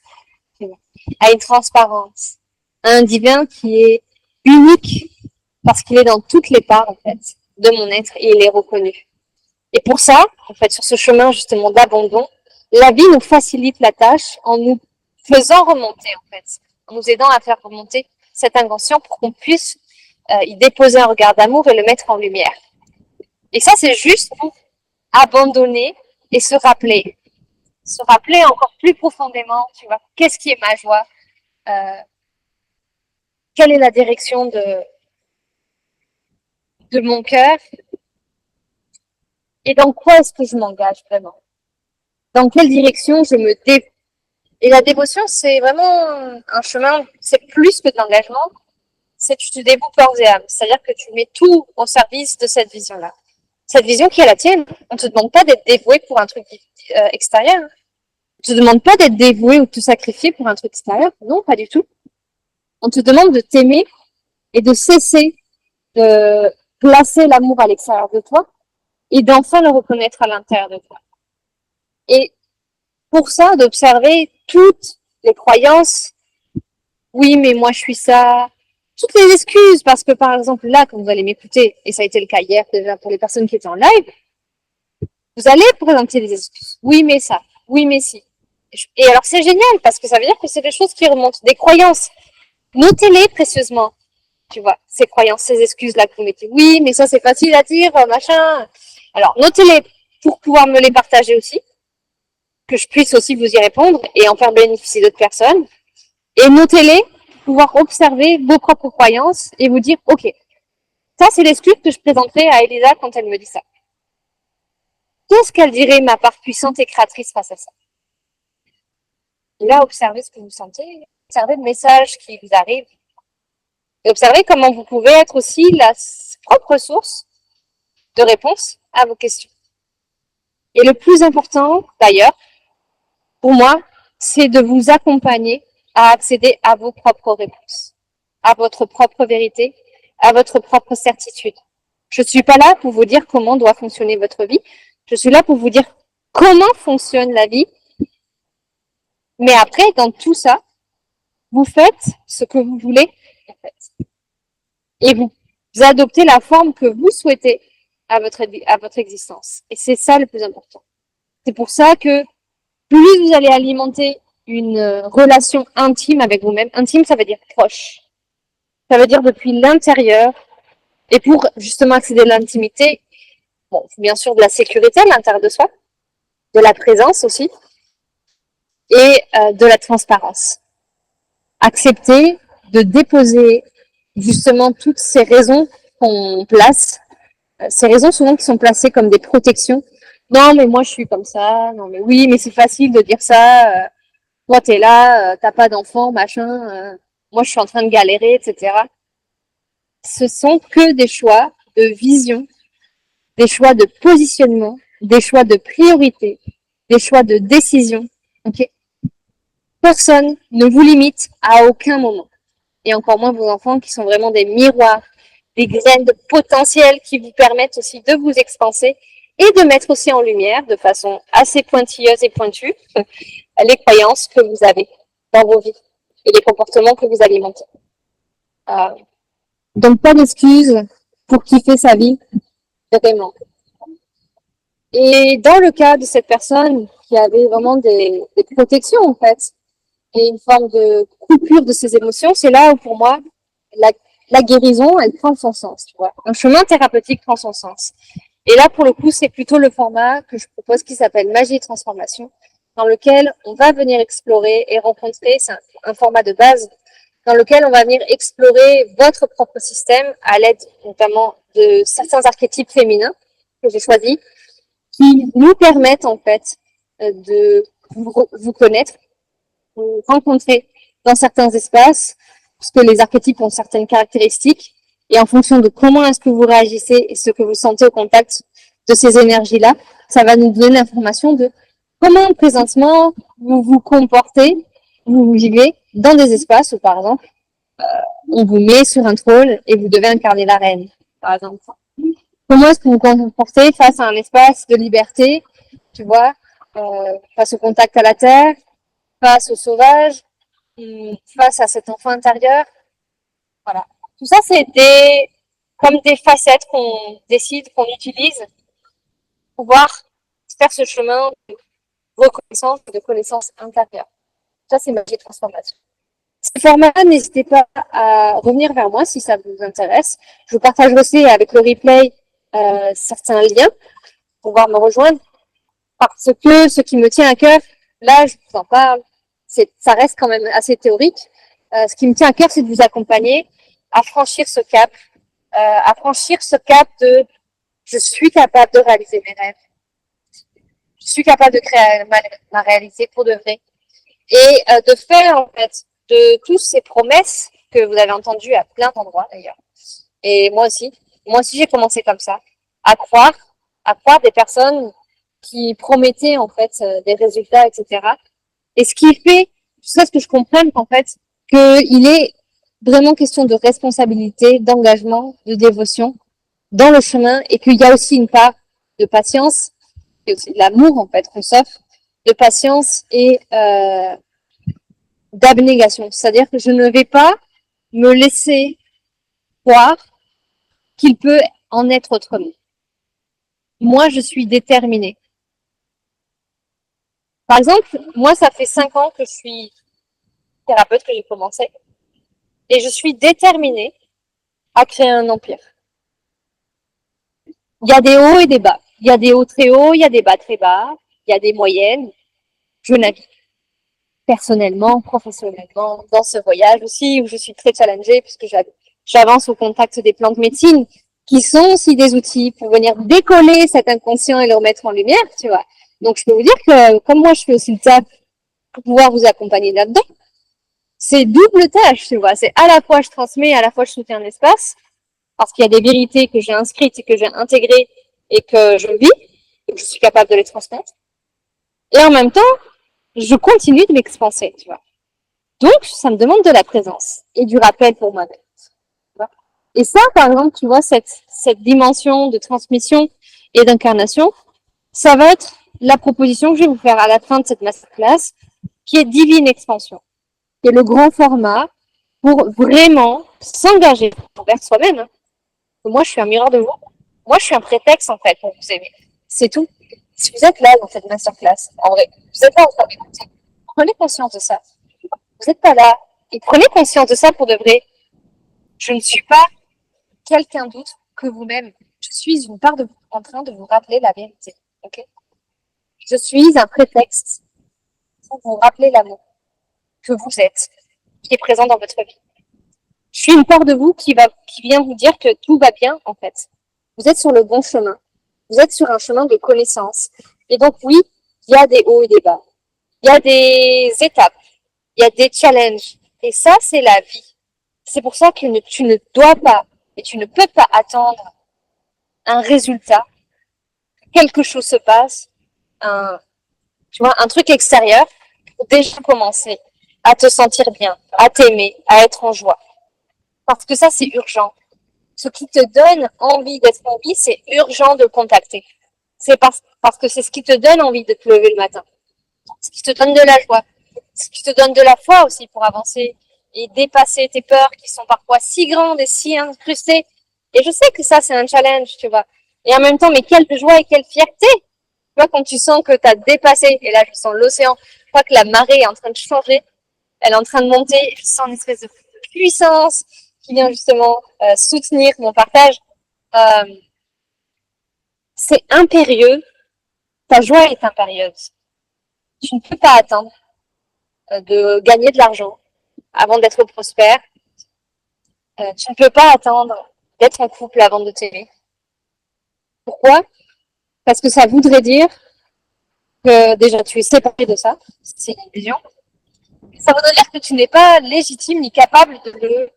à une transparence, à un divin qui est unique parce qu'il est dans toutes les parts en fait de mon être et il est reconnu. Et pour ça, en fait, sur ce chemin justement d'abandon, la vie nous facilite la tâche en nous faisant remonter en fait, en nous aidant à faire remonter cet inconscient pour qu'on puisse y déposer un regard d'amour et le mettre en lumière. Et ça, c'est juste pour abandonner et se rappeler encore plus profondément, tu vois, qu'est-ce qui est ma joie, quelle est la direction de mon cœur et dans quoi est-ce que je m'engage vraiment, dans quelle direction je me dé... Et la dévotion, c'est vraiment un chemin, c'est plus que de l'engagement, c'est que tu te dévoues corps et âme, c'est-à-dire que tu mets tout au service de cette vision-là. Cette vision qui est la tienne, on ne te demande pas d'être dévoué pour un truc extérieur. On ne te demande pas d'être dévoué ou de te sacrifier pour un truc extérieur. Non, pas du tout. On te demande de t'aimer et de cesser de placer l'amour à l'extérieur de toi et d'enfin le reconnaître à l'intérieur de toi. Et pour ça, d'observer toutes les croyances. Oui, mais moi je suis ça. Toutes les excuses, parce que par exemple là, quand vous allez m'écouter, et ça a été le cas hier déjà pour les personnes qui étaient en live, vous allez présenter des excuses. Oui, mais ça. Oui, mais si. Et alors c'est génial, parce que ça veut dire que c'est des choses qui remontent, des croyances. Notez-les précieusement, tu vois, ces croyances, ces excuses-là que vous mettez. Oui, mais ça c'est facile à dire, machin. Alors notez-les pour pouvoir me les partager aussi, que je puisse aussi vous y répondre et en faire bénéficier d'autres personnes. Et notez-les pour pouvoir observer vos propres croyances et vous dire, ok, ça c'est l'excuse que je présenterai à Elisa quand elle me dit ça. Qu'est-ce qu'elle dirait, ma part puissante et créatrice, face à ça? Et là, observez ce que vous sentez, observez le message qui vous arrive et observez comment vous pouvez être aussi la propre source de réponse à vos questions. Et le plus important, d'ailleurs, pour moi, c'est de vous accompagner à accéder à vos propres réponses, à votre propre vérité, à votre propre certitude. Je ne suis pas là pour vous dire comment doit fonctionner votre vie. Je suis là pour vous dire comment fonctionne la vie. Mais après, dans tout ça, vous faites ce que vous voulez, en fait. Et vous adoptez la forme que vous souhaitez à votre existence. Et c'est ça le plus important. C'est pour ça que plus vous allez alimenter une relation intime avec vous-même, intime, ça veut dire proche. Ça veut dire depuis l'intérieur. Et pour justement accéder à l'intimité, bon, bien sûr de la sécurité à l'intérieur de soi, de la présence aussi, et de la transparence. Accepter de déposer justement toutes ces raisons qu'on place, ces raisons souvent qui sont placées comme des protections Non, mais moi, je suis comme ça. Non, mais oui, mais c'est facile de dire ça. Toi, t'es là, t'as pas d'enfant, machin. Moi, je suis en train de galérer, etc. Ce sont que des choix de vision, des choix de positionnement, des choix de priorité, des choix de décision. Ok. Personne ne vous limite à aucun moment. Et encore moins vos enfants qui sont vraiment des miroirs, des graines de potentiel qui vous permettent aussi de vous expanser et de mettre aussi en lumière de façon assez pointilleuse et pointue les croyances que vous avez dans vos vies et les comportements que vous alimentez. Euh, donc pas d'excuses pour kiffer sa vie, vraiment. Et dans le cas de cette personne qui avait vraiment des protections en fait, et une forme de coupure de ses émotions, c'est là où pour moi la, la guérison elle prend son sens, tu vois. Un chemin thérapeutique prend son sens. Et là pour le coup c'est plutôt le format que je propose qui s'appelle Magie et Transformation, dans lequel on va venir explorer et rencontrer, c'est un format de base dans lequel on va venir explorer votre propre système à l'aide notamment de certains archétypes féminins que j'ai choisis, qui nous permettent en fait de vous connaître, vous rencontrer dans certains espaces, puisque les archétypes ont certaines caractéristiques, et en fonction de comment est-ce que vous réagissez et ce que vous sentez au contact de ces énergies-là, ça va nous donner l'information de comment présentement vous vous comportez, vous vivez dans des espaces où, par exemple, on vous met sur un trône et vous devez incarner la reine, par exemple. Comment est-ce que vous vous comportez face à un espace de liberté, tu vois, face au contact à la terre, face au sauvage, face à cet enfant intérieur. Voilà. Tout ça, c'était comme des facettes qu'on décide, qu'on utilise pour pouvoir faire ce chemin de reconnaissance, de connaissance intérieure. Ça, c'est Magie de Transformation. Ce format, n'hésitez pas à revenir vers moi si ça vous intéresse. Je vous partage aussi avec le replay certains liens pour pouvoir me rejoindre parce que ce qui me tient à cœur, là, je vous en parle, ça reste quand même assez théorique. Ce qui me tient à cœur, c'est de vous accompagner à franchir ce cap, de je suis capable de réaliser mes rêves, je suis capable de créer ma réalité pour de vrai, et de faire en fait de toutes ces promesses que vous avez entendues à plein d'endroits d'ailleurs. Et moi aussi j'ai commencé comme ça, à croire, des personnes qui promettaient en fait des résultats, etc. Et ce qui fait, jusqu'à ce que je comprenne qu'en fait, qu'il est vraiment question de responsabilité, d'engagement, de dévotion dans le chemin et qu'il y a aussi une part de patience et aussi de l'amour en fait qu'on s'offre, de patience et d'abnégation. C'est-à-dire que je ne vais pas me laisser croire qu'il peut en être autrement. Moi, je suis déterminée. Par exemple, moi, ça fait 5 ans que je suis thérapeute, que j'ai commencé, et je suis déterminée à créer un empire. Il y a des hauts et des bas. Il y a des hauts très hauts, il y a des bas très bas, il y a des moyennes. Je navigue personnellement, professionnellement, dans ce voyage aussi, où je suis très challengée, puisque j'avance au contact des plantes médecines, qui sont aussi des outils pour venir décoller cet inconscient et le remettre en lumière, tu vois. Donc, je peux vous dire que, comme moi, je fais aussi le taf pour pouvoir vous accompagner là-dedans, c'est double tâche, tu vois. C'est à la fois je transmets, à la fois je soutiens l'espace, parce qu'il y a des vérités que j'ai inscrites et que j'ai intégrées et que je vis, et que je suis capable de les transmettre. Et en même temps, je continue de m'expanser, tu vois. Donc, ça me demande de la présence et du rappel pour moi-même. Et ça, par exemple, tu vois, cette dimension de transmission et d'incarnation, ça va être la proposition que je vais vous faire à la fin de cette masterclass, qui est Divine Expansion, qui est le grand format pour vraiment s'engager envers soi-même. Hein. Moi, je suis un miroir de vous. Moi, je suis un prétexte, en fait, pour vous aimer. C'est tout. Si vous êtes là dans cette masterclass, en vrai, vous êtes là en train d'écouter. Prenez conscience de ça. Vous n'êtes pas là. Et prenez conscience de ça pour de vrai. Je ne suis pas quelqu'un d'autre que vous-même. Je suis une part de vous en train de vous rappeler la vérité. Ok? Je suis un prétexte pour vous rappeler l'amour que vous êtes, qui est présent dans votre vie. Je suis une part de vous qui vient vous dire que tout va bien, en fait. Vous êtes sur le bon chemin. Vous êtes sur un chemin de connaissance. Et donc, oui, il y a des hauts et des bas. Il y a des étapes. Il y a des challenges. Et ça, c'est la vie. C'est pour ça que tu ne dois pas et tu ne peux pas attendre un résultat, quelque chose se passe, tu vois, un truc extérieur pour déjà commencer à te sentir bien, à t'aimer, à être en joie. Parce que ça, c'est urgent. Ce qui te donne envie d'être en vie, c'est urgent de le contacter. C'est parce que c'est ce qui te donne envie de te lever le matin. Ce qui te donne de la joie. Ce qui te donne de la foi aussi pour avancer et dépasser tes peurs qui sont parfois si grandes et si incrustées. Et je sais que ça, c'est un challenge, tu vois. Et en même temps, mais quelle joie et quelle fierté. Tu vois, quand tu sens que tu as dépassé, et là, je sens l'océan, je crois que la marée est en train de changer, elle est en train de monter, je sens une espèce de puissance qui vient justement soutenir mon partage. Euh, c'est impérieux, ta joie est impérieuse. Tu ne peux pas attendre de gagner de l'argent avant d'être prospère. Tu ne peux pas attendre d'être en couple avant de t'aimer. Pourquoi? Parce que ça voudrait dire que déjà tu es séparé de ça, c'est une illusion. Ça voudrait dire que tu n'es pas légitime ni capable de le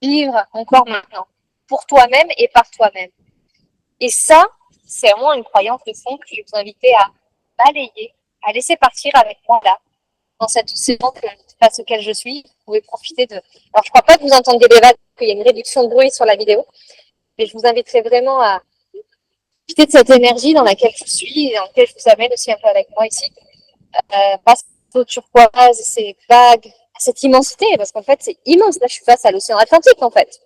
vivre encore maintenant, pour toi-même et par toi-même. Et ça, c'est vraiment une croyance de fond que je vais vous inviter à balayer, à laisser partir avec moi là, dans cette saison face auquel je suis. Vous pouvez profiter de... Alors, je ne crois pas que vous entendiez les vagues, qu'il y a une réduction de bruit sur la vidéo, mais je vous inviterai vraiment à profiter de cette énergie dans laquelle je suis et dans laquelle je vous amène aussi un peu avec moi ici. Face aux turquoises, ces vagues, à cette immensité, parce qu'en fait, c'est immense. Là, je suis face à l'océan Atlantique, en fait.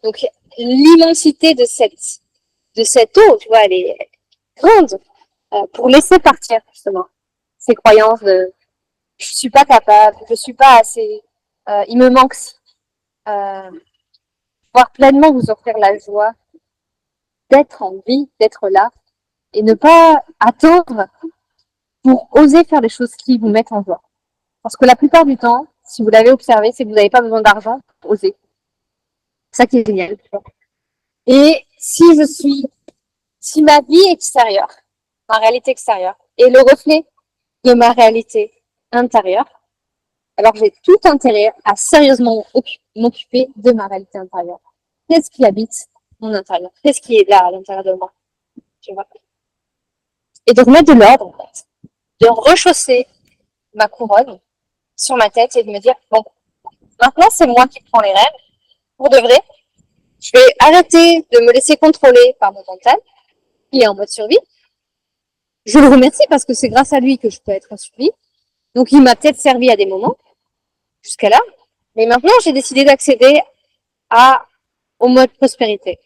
Donc, l'immensité de cette eau, tu vois, elle est grande pour laisser partir, justement, ces croyances de je suis pas capable, je suis pas assez, il me manque pouvoir pleinement vous offrir la joie d'être en vie, d'être là, et ne pas attendre pour oser faire les choses qui vous mettent en joie. Parce que la plupart du temps, si vous l'avez observé, c'est que vous n'avez pas besoin d'argent pour oser. C'est ça qui est génial. Et si ma vie extérieure, ma réalité extérieure, est le reflet de ma réalité intérieure, alors j'ai tout intérêt à sérieusement m'occuper de ma réalité intérieure. Qu'est-ce qui habite mon intérieur? Qu'est-ce qui est là à l'intérieur de moi? Tu vois? Et de remettre de l'ordre, en fait. De rechausser ma couronne sur ma tête et de me dire, bon, maintenant c'est moi qui prends les rênes, pour de vrai. Je vais arrêter de me laisser contrôler par mon mental, qui est en mode survie. Je le remercie parce que c'est grâce à lui que je peux être en survie. Donc il m'a peut-être servi à des moments, jusqu'à là. Mais maintenant, j'ai décidé d'accéder au mode prospérité.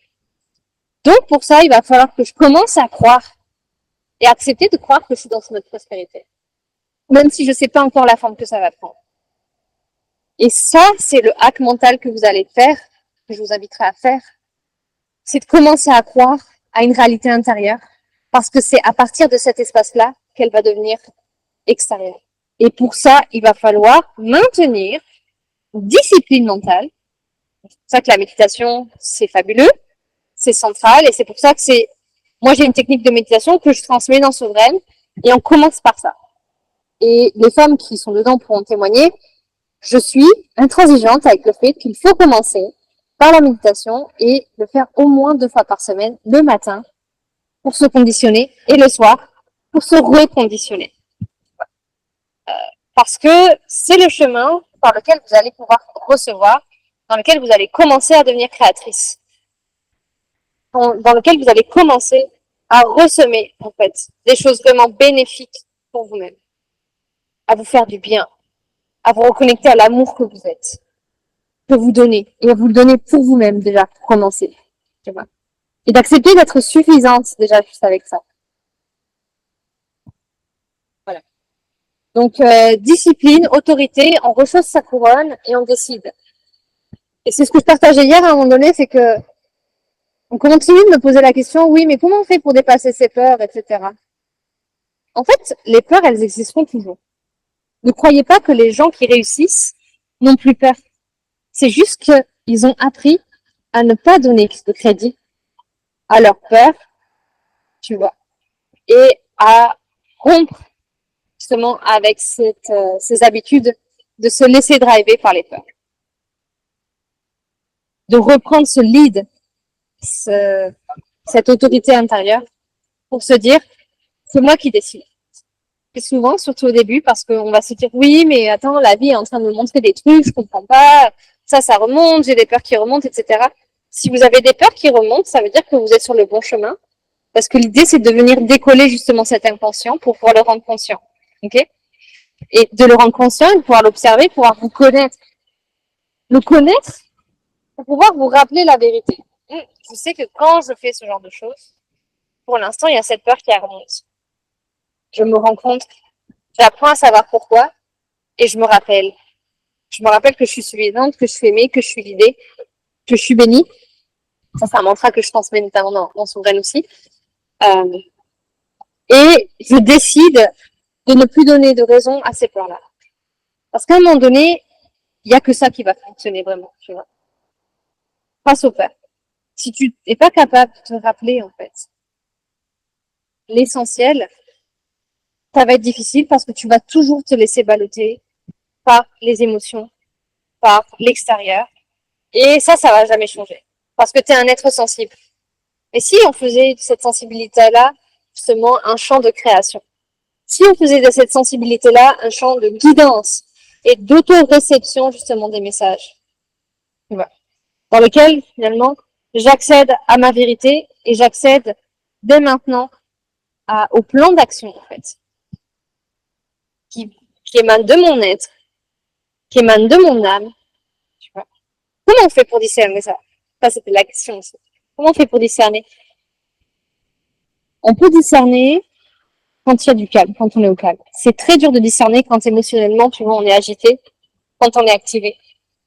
Donc pour ça, il va falloir que je commence à croire et accepter de croire que je suis dans ce mode prospérité. Même si je ne sais pas encore la forme que ça va prendre. Et ça, c'est le hack mental que vous allez faire, que je vous inviterai à faire. C'est de commencer à croire à une réalité intérieure, parce que c'est à partir de cet espace-là qu'elle va devenir extérieure. Et pour ça, il va falloir maintenir une discipline mentale. C'est pour ça que la méditation, c'est fabuleux, c'est central, et c'est pour ça que moi j'ai une technique de méditation que je transmets dans Souveraine, et on commence par ça. Et les femmes qui sont dedans pourront témoigner, je suis intransigeante avec le fait qu'il faut commencer par la méditation et le faire au moins 2 fois par semaine, le matin pour se conditionner et le soir pour se reconditionner. Parce que c'est le chemin par lequel vous allez pouvoir recevoir, dans lequel vous allez commencer à devenir créatrice, dans lequel vous allez commencer à ressemer en fait des choses vraiment bénéfiques pour vous-même, à vous faire du bien, à vous reconnecter à l'amour que vous êtes, que vous donnez, et à vous le donner pour vous-même déjà, pour commencer. Tu vois. Et d'accepter d'être suffisante déjà juste avec ça. Voilà. Donc, discipline, autorité, on rechausse sa couronne et on décide. Et c'est ce que je partageais hier à un moment donné, c'est que on continue de me poser la question, oui, mais comment on fait pour dépasser ses peurs, etc. En fait, les peurs, elles existeront toujours. Ne croyez pas que les gens qui réussissent n'ont plus peur. C'est juste qu'ils ont appris à ne pas donner de crédit à leur peur, tu vois. et à rompre justement avec ces habitudes de se laisser driver par les peurs. De reprendre ce lead, cette autorité intérieure pour se dire, c'est moi qui décide. Et souvent, surtout au début, parce qu'on va se dire, oui, mais attends, la vie est en train de me montrer des trucs, je comprends pas, ça remonte, j'ai des peurs qui remontent, etc. Si vous avez des peurs qui remontent, ça veut dire que vous êtes sur le bon chemin, parce que l'idée, c'est de venir décoller justement cet inconscient pour pouvoir le rendre conscient. Ok? Et de le rendre conscient, de pouvoir l'observer, pouvoir vous connaître. Le connaître pour pouvoir vous rappeler la vérité. Je sais que quand je fais ce genre de choses, pour l'instant, il y a cette peur qui remonte. Je me rends compte, j'apprends à savoir pourquoi, et je me rappelle. Je me rappelle que je suis suffisante, que je suis aimée, que je suis guidée, que je suis bénie. Ça, c'est un mantra que je transmets notamment dans Souveraine aussi. Et je décide de ne plus donner de raison à ces peurs-là. Parce qu'à un moment donné, il n'y a que ça qui va fonctionner vraiment, tu vois. Face aux peurs. Si tu n'es pas capable de te rappeler, en fait, l'essentiel, ça va être difficile parce que tu vas toujours te laisser balloter par les émotions, par l'extérieur. Et ça va jamais changer. Parce que tu es un être sensible. Et si on faisait de cette sensibilité-là, justement, un champ de création, si on faisait de cette sensibilité-là un champ de guidance et d'auto-réception, justement, des messages, dans lequel, finalement, j'accède à ma vérité et j'accède dès maintenant au plan d'action, en fait, qui émane de mon être, qui émane de mon âme. Tu vois. Comment on fait pour discerner ça? Ça, c'était la question aussi. Comment on fait pour discerner? On peut discerner quand il y a du calme, quand on est au calme. C'est très dur de discerner quand émotionnellement, tu vois, on est agité, quand on est activé.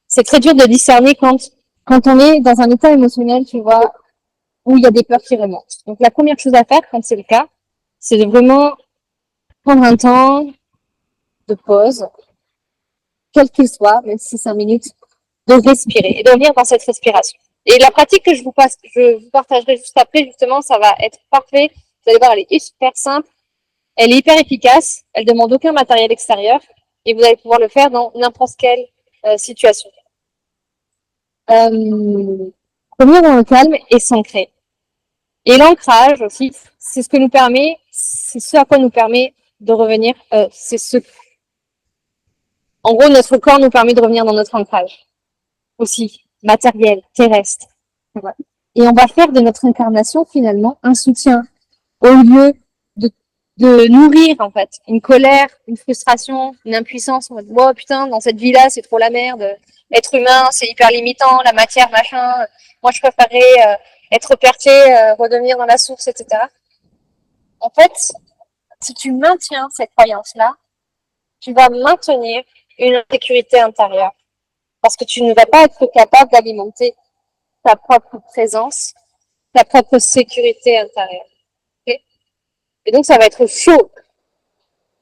C'est très dur de discerner quand on est dans un état émotionnel, tu vois, où il y a des peurs qui remontent. Donc, la première chose à faire, quand c'est le cas, c'est de vraiment prendre un temps de pause, quel qu'il soit, même si 5 minutes, de respirer et de revenir dans cette respiration. Et la pratique que je vous partagerai juste après, justement, ça va être parfait. Vous allez voir, elle est super simple. Elle est hyper efficace, elle demande aucun matériel extérieur et vous allez pouvoir le faire dans n'importe quelle situation. Revenir dans le calme et s'ancrer. Et l'ancrage aussi, c'est ce à quoi nous permet de revenir, en gros, notre corps nous permet de revenir dans notre ancrage. Aussi, matériel, terrestre. Et on va faire de notre incarnation, finalement, un soutien au lieu de nourrir, en fait, une colère, une frustration, une impuissance. En mode, oh putain, dans cette vie-là, c'est trop la merde. Être humain, c'est hyper limitant, la matière, machin. Moi, je préférerais être perché, redevenir dans la source, etc. En fait, si tu maintiens cette croyance-là, tu vas maintenir une insécurité intérieure. Parce que tu ne vas pas être capable d'alimenter ta propre présence, ta propre sécurité intérieure. Okay? Et donc, ça va être chaud.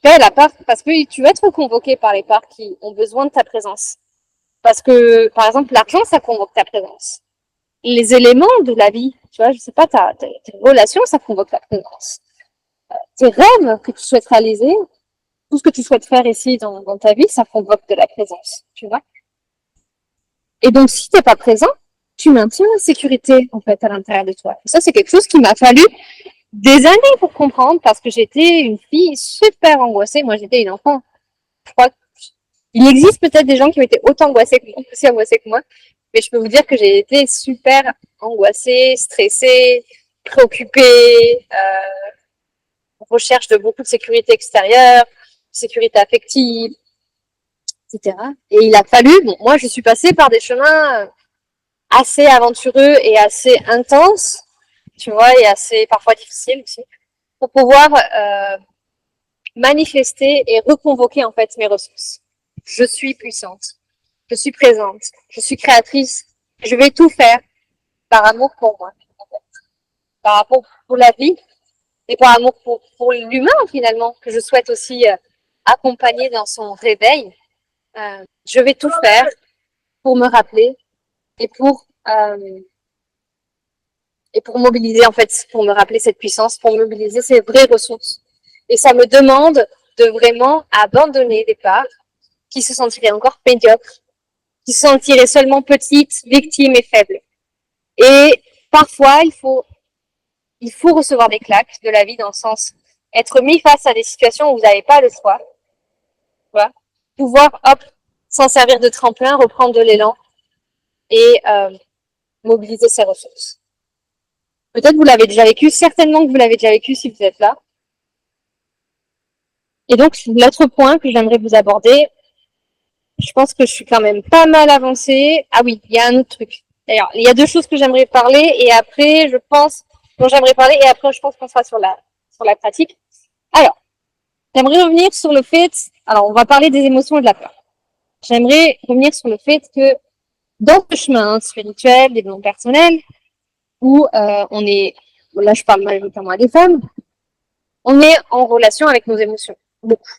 La part, parce que tu vas être convoqué par les parts qui ont besoin de ta présence. Parce que, par exemple, l'argent, ça convoque ta présence. Les éléments de la vie, tu vois, je sais pas, tes relations, ça convoque ta présence. Tes rêves que tu souhaites réaliser, tout ce que tu souhaites faire ici dans ta vie, ça convoque de la présence, tu vois. Et donc, si t'es pas présent, tu maintiens la sécurité, en fait, à l'intérieur de toi. Et ça, c'est quelque chose qui m'a fallu des années pour comprendre parce que j'étais une fille super angoissée. Moi, j'étais une enfant. Je crois qu'il existe peut-être des gens qui ont été autant angoissés que moi, aussi angoissés que moi. Mais je peux vous dire que j'ai été super angoissée, stressée, préoccupée, recherche de beaucoup de sécurité extérieure, sécurité affective, etc. Et il a fallu, bon, moi, je suis passée par des chemins assez aventureux et assez intenses, tu vois, et assez parfois difficiles aussi, pour pouvoir manifester et reconvoquer en fait mes ressources. Je suis puissante, je suis présente, je suis créatrice, je vais tout faire par amour pour moi, en fait. Par amour pour la vie et par amour pour l'humain finalement, que je souhaite aussi accompagner dans son réveil. Je vais tout faire pour me rappeler et pour et pour mobiliser, en fait, pour me rappeler cette puissance, pour mobiliser ces vraies ressources. Et ça me demande de vraiment abandonner des parts qui se sentiraient encore médiocres, qui se sentiraient seulement petites, victimes et faibles. Et parfois, il faut recevoir des claques de la vie dans le sens être mis face à des situations où vous n'avez pas le choix. Voilà. Pouvoir, hop, s'en servir de tremplin, reprendre de l'élan et mobiliser ses ressources. Peut-être vous l'avez déjà vécu, certainement que vous l'avez déjà vécu si vous êtes là. Et donc, l'autre point que j'aimerais vous aborder, je pense que je suis quand même pas mal avancée. Ah oui, il y a un autre truc. D'ailleurs, il y a deux choses que j'aimerais parler et après, je pense, dont j'aimerais parler et après, je pense qu'on sera sur la pratique. Alors, j'aimerais revenir sur le fait, alors on va parler des émotions et de la peur. J'aimerais revenir sur le fait que dans ce chemin spirituel, développement personnel, où on est, là je parle majoritairement à des femmes, on est en relation avec nos émotions, beaucoup.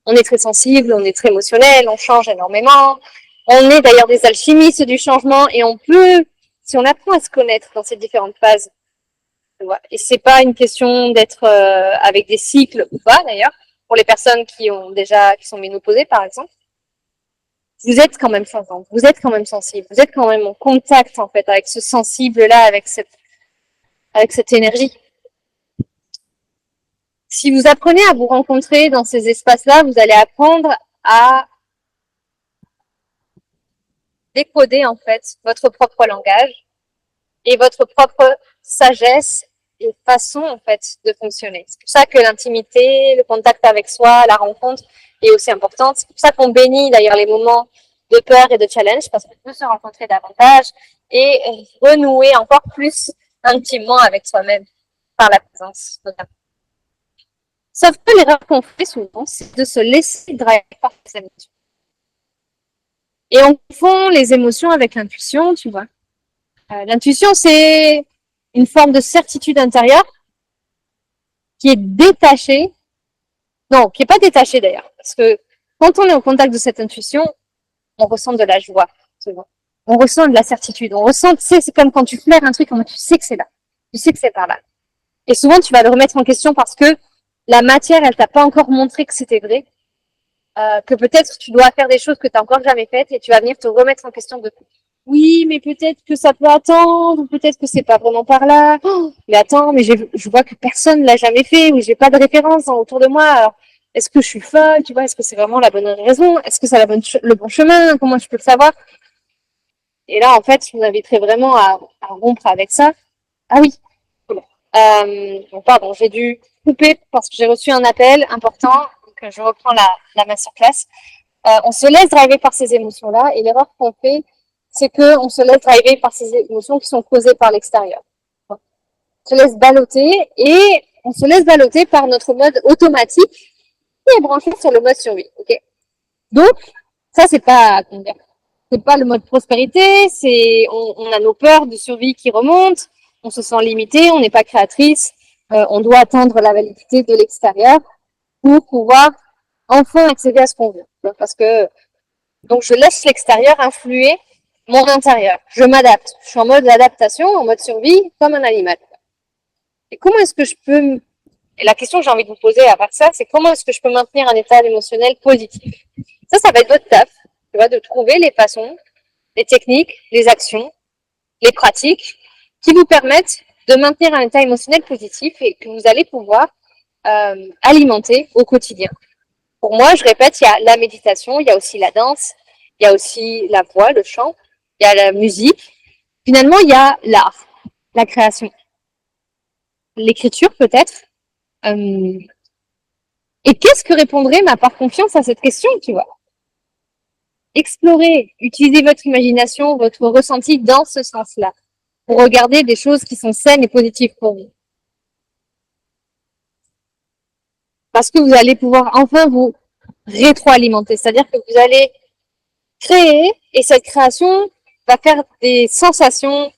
On est très sensible, on est très émotionnel, on change énormément. On est d'ailleurs des alchimistes du changement et on peut, si on apprend à se connaître dans ces différentes phases, et c'est pas une question d'être avec des cycles ou pas d'ailleurs, pour les personnes qui sont ménopausées par exemple, vous êtes quand même changeante, vous êtes quand même sensible, vous êtes quand même en contact en fait avec ce sensible-là, avec cette énergie. Si vous apprenez à vous rencontrer dans ces espaces-là, vous allez apprendre à décoder en fait votre propre langage et votre propre sagesse et façon en fait de fonctionner. C'est pour ça que l'intimité, le contact avec soi, la rencontre est aussi importante. C'est pour ça qu'on bénit d'ailleurs les moments de peur et de challenge parce qu'on peut se rencontrer davantage et renouer encore plus intimement avec soi-même par la présence notamment. Sauf que l'erreur qu'on fait souvent, c'est de se laisser driver par ses émotions. Et on confond les émotions avec l'intuition, tu vois. L'intuition, c'est une forme de certitude intérieure qui est détachée. Non, qui n'est pas détachée d'ailleurs. Parce que quand on est au contact de cette intuition, on ressent de la joie. Souvent. On ressent de la certitude. On ressent, tu sais, c'est comme quand tu flaires un truc, tu sais que c'est là. Tu sais que c'est par là. Et souvent, tu vas le remettre en question parce que la matière, elle t'a pas encore montré que c'était vrai. Que peut-être tu dois faire des choses que tu n'as encore jamais faites et tu vas venir te remettre en question de oui, mais peut-être que ça peut attendre, ou peut-être que c'est pas vraiment par là. Oh, mais attends, mais je vois que personne l'a jamais fait, ou j'ai pas de référence autour de moi. Alors, est-ce que je suis folle, tu vois, est-ce que c'est vraiment la bonne raison? Est-ce que c'est le bon chemin? Comment je peux le savoir? Et là, en fait, je vous inviterai vraiment à rompre avec ça. Ah oui. Bon, pardon, j'ai dû couper parce que j'ai reçu un appel important, donc je reprends la masterclass. On se laisse driver par ces émotions-là, et l'erreur qu'on fait, c'est qu'on se laisse driver par ces émotions qui sont causées par l'extérieur. On se laisse balloter et on se laisse balloter par notre mode automatique qui est branché sur le mode survie. Okay, donc, ça, c'est pas le mode prospérité, on a nos peurs de survie qui remontent, on se sent limité, on n'est pas créatrice, on doit attendre la validité de l'extérieur pour pouvoir enfin accéder à ce qu'on veut. Parce que, donc, je laisse l'extérieur influer mon intérieur. Je m'adapte. Je suis en mode adaptation, en mode survie, comme un animal. Et comment est-ce que je peux... Et la question que j'ai envie de vous poser à part ça, c'est comment est-ce que je peux maintenir un état émotionnel positif? Ça va être votre taf, tu vois, de trouver les façons, les techniques, les actions, les pratiques qui vous permettent de maintenir un état émotionnel positif et que vous allez pouvoir alimenter au quotidien. Pour moi, je répète, il y a la méditation, il y a aussi la danse, il y a aussi la voix, le chant, il y a la musique. Finalement, il y a l'art, la création, l'écriture peut-être. Et qu'est-ce que répondrait ma part confiance à cette question, tu vois? Explorez, utilisez votre imagination, votre ressenti dans ce sens-là, pour regarder des choses qui sont saines et positives pour vous. Parce que vous allez pouvoir enfin vous rétroalimenter, c'est-à-dire que vous allez créer et cette création va faire des sensations,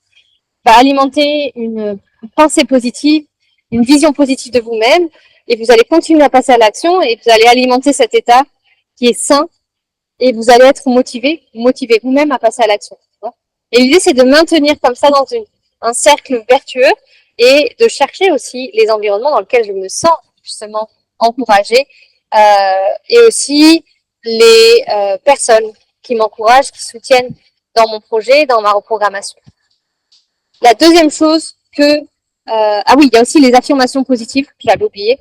va alimenter une pensée positive, une vision positive de vous-même et vous allez continuer à passer à l'action et vous allez alimenter cet état qui est sain et vous allez être motivé vous-même à passer à l'action. Et l'idée, c'est de maintenir comme ça un cercle vertueux et de chercher aussi les environnements dans lesquels je me sens justement encouragée et aussi les personnes qui m'encouragent, qui soutiennent dans mon projet, dans ma reprogrammation. La deuxième chose ah oui, il y a aussi les affirmations positives, j'avais oublié,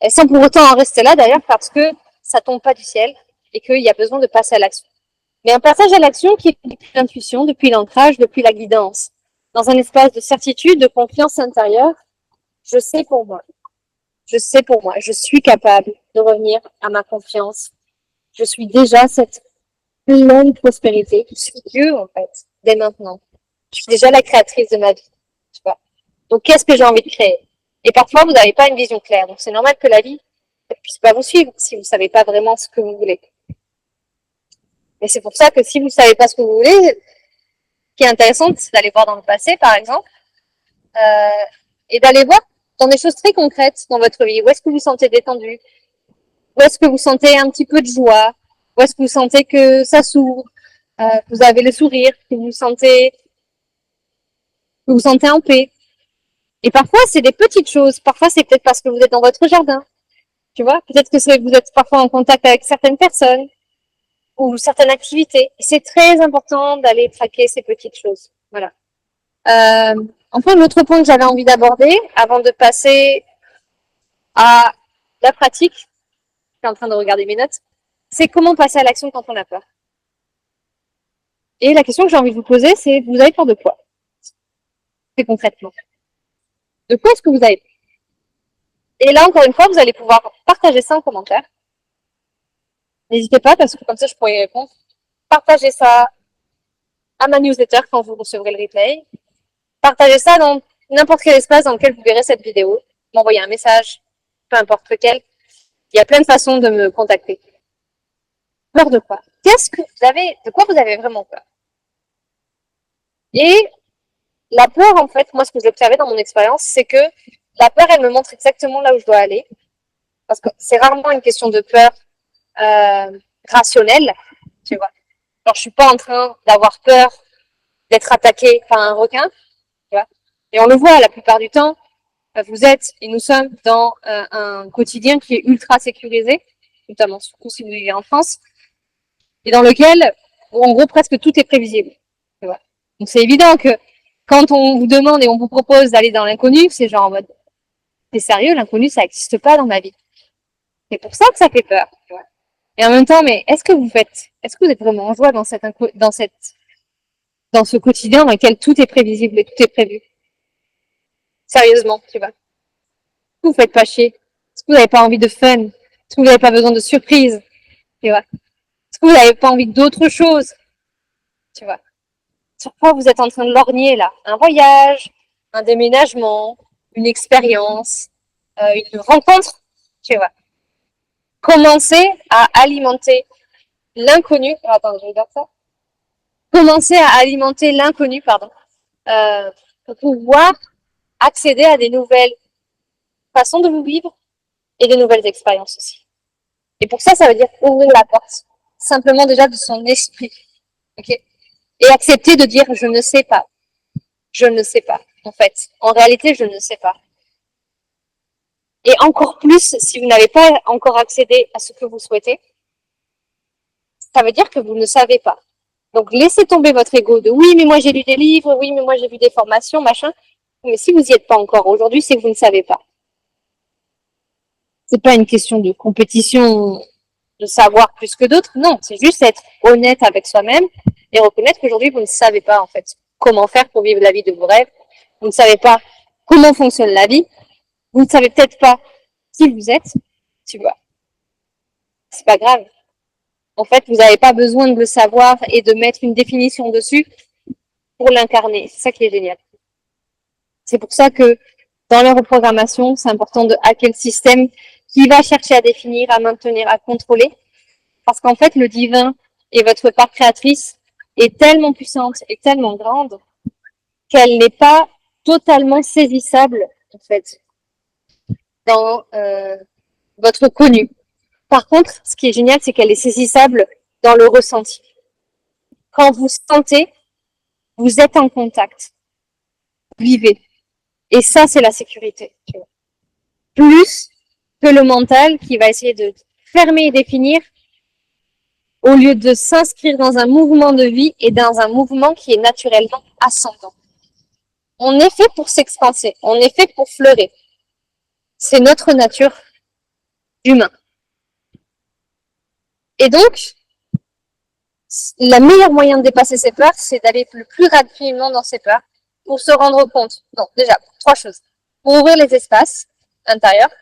sans pour autant en rester là d'ailleurs, parce que ça tombe pas du ciel et qu'il y a besoin de passer à l'action. Mais un passage à l'action qui est depuis l'intuition, depuis l'ancrage, depuis la guidance, dans un espace de certitude, de confiance intérieure. Je sais pour moi, je suis capable de revenir à ma confiance. Je suis déjà cette pleine prospérité. Je suis Dieu en fait, dès maintenant. Je suis déjà la créatrice de ma vie. Tu vois. Donc qu'est-ce que j'ai envie de créer? Et parfois vous n'avez pas une vision claire. Donc c'est normal que la vie ne puisse pas vous suivre si vous ne savez pas vraiment ce que vous voulez. Et c'est pour ça que si vous ne savez pas ce que vous voulez, ce qui est intéressant, c'est d'aller voir dans le passé, par exemple, et d'aller voir dans des choses très concrètes dans votre vie. Où est-ce que vous vous sentez détendu? Où est-ce que vous sentez un petit peu de joie? Où est-ce que vous sentez que ça s'ouvre? Que vous avez le sourire, que vous vous sentez en paix. Et parfois, c'est des petites choses. Parfois, c'est peut-être parce que vous êtes dans votre jardin. Tu vois? Peut-être que vous êtes parfois en contact avec certaines personnes ou certaines activités. Et c'est très important d'aller traquer ces petites choses. Voilà. Enfin, l'autre point que j'avais envie d'aborder, avant de passer à la pratique, je suis en train de regarder mes notes, c'est comment passer à l'action quand on a peur. Et la question que j'ai envie de vous poser, c'est vous avez peur de quoi? C'est concrètement. De quoi est-ce que vous avez peur? Et là, encore une fois, vous allez pouvoir partager ça en commentaire. N'hésitez pas, parce que comme ça, je pourrais y répondre. Partagez ça à ma newsletter quand vous recevrez le replay. Partagez ça dans n'importe quel espace dans lequel vous verrez cette vidéo. M'envoyer un message, peu importe lequel. Il y a plein de façons de me contacter. Peur de quoi? De quoi vous avez vraiment peur? Et la peur, en fait, moi, ce que j'ai observé dans mon expérience, c'est que la peur, elle me montre exactement là où je dois aller. Parce que c'est rarement une question de peur rationnelle, tu vois. Alors, je suis pas en train d'avoir peur d'être attaqué par un requin, tu vois. Et on le voit la plupart du temps, vous êtes et nous sommes dans un quotidien qui est ultra sécurisé, notamment surtout si vous vivez en France, et dans lequel, en gros, presque tout est prévisible. Tu vois. Donc c'est évident que quand on vous demande et on vous propose d'aller dans l'inconnu, c'est genre en mode, c'est sérieux, l'inconnu, ça n'existe pas dans ma vie. C'est pour ça que ça fait peur. Tu vois. Et en même temps, mais est-ce que vous êtes vraiment en joie dans dans ce quotidien dans lequel tout est prévisible et tout est prévu? Sérieusement, tu vois. Vous faites pas chier. Est-ce que vous n'avez pas envie de fun? Est-ce que vous n'avez pas besoin de surprise? Tu vois. Est-ce que vous n'avez pas envie d'autre chose? Tu vois. Sur quoi vous êtes en train de lorgner là? Un voyage, un déménagement, une expérience, une rencontre, tu vois. Commencez à alimenter l'inconnu. Attends, je regarde ça. Commencez à alimenter l'inconnu, pardon, pour pouvoir accéder à des nouvelles façons de vous vivre et de nouvelles expériences aussi. Et pour ça, ça veut dire ouvrir la porte, simplement déjà de son esprit, ok? Et accepter de dire je ne sais pas, je ne sais pas. En fait, en réalité, je ne sais pas. Et encore plus, si vous n'avez pas encore accédé à ce que vous souhaitez, ça veut dire que vous ne savez pas. Donc, laissez tomber votre ego de oui, mais moi j'ai lu des livres, oui, mais moi j'ai vu des formations, machin. Mais si vous n'y êtes pas encore aujourd'hui, c'est que vous ne savez pas. C'est pas une question de compétition, de savoir plus que d'autres. Non, c'est juste être honnête avec soi-même et reconnaître qu'aujourd'hui, vous ne savez pas, en fait, comment faire pour vivre la vie de vos rêves. Vous ne savez pas comment fonctionne la vie. Vous ne savez peut-être pas qui vous êtes. Tu vois. C'est pas grave. En fait, vous n'avez pas besoin de le savoir et de mettre une définition dessus pour l'incarner. C'est ça qui est génial. C'est pour ça que dans la reprogrammation, c'est important de hacker le système qui va chercher à définir, à maintenir, à contrôler. Parce qu'en fait, le divin et votre part créatrice est tellement puissante et tellement grande qu'elle n'est pas totalement saisissable, en fait, dans votre connu. Par contre, ce qui est génial, c'est qu'elle est saisissable dans le ressenti. Quand vous sentez, vous êtes en contact. vivez. Et ça, c'est la sécurité. Plus que le mental qui va essayer de fermer et définir au lieu de s'inscrire dans un mouvement de vie et dans un mouvement qui est naturellement ascendant. On est fait pour s'expanser, on est fait pour fleurir. C'est notre nature humain. Et donc, le meilleur moyen de dépasser ses peurs, c'est d'aller le plus rapidement dans ses peurs pour se rendre compte. Donc, déjà, trois choses. Pour ouvrir les espaces intérieurs,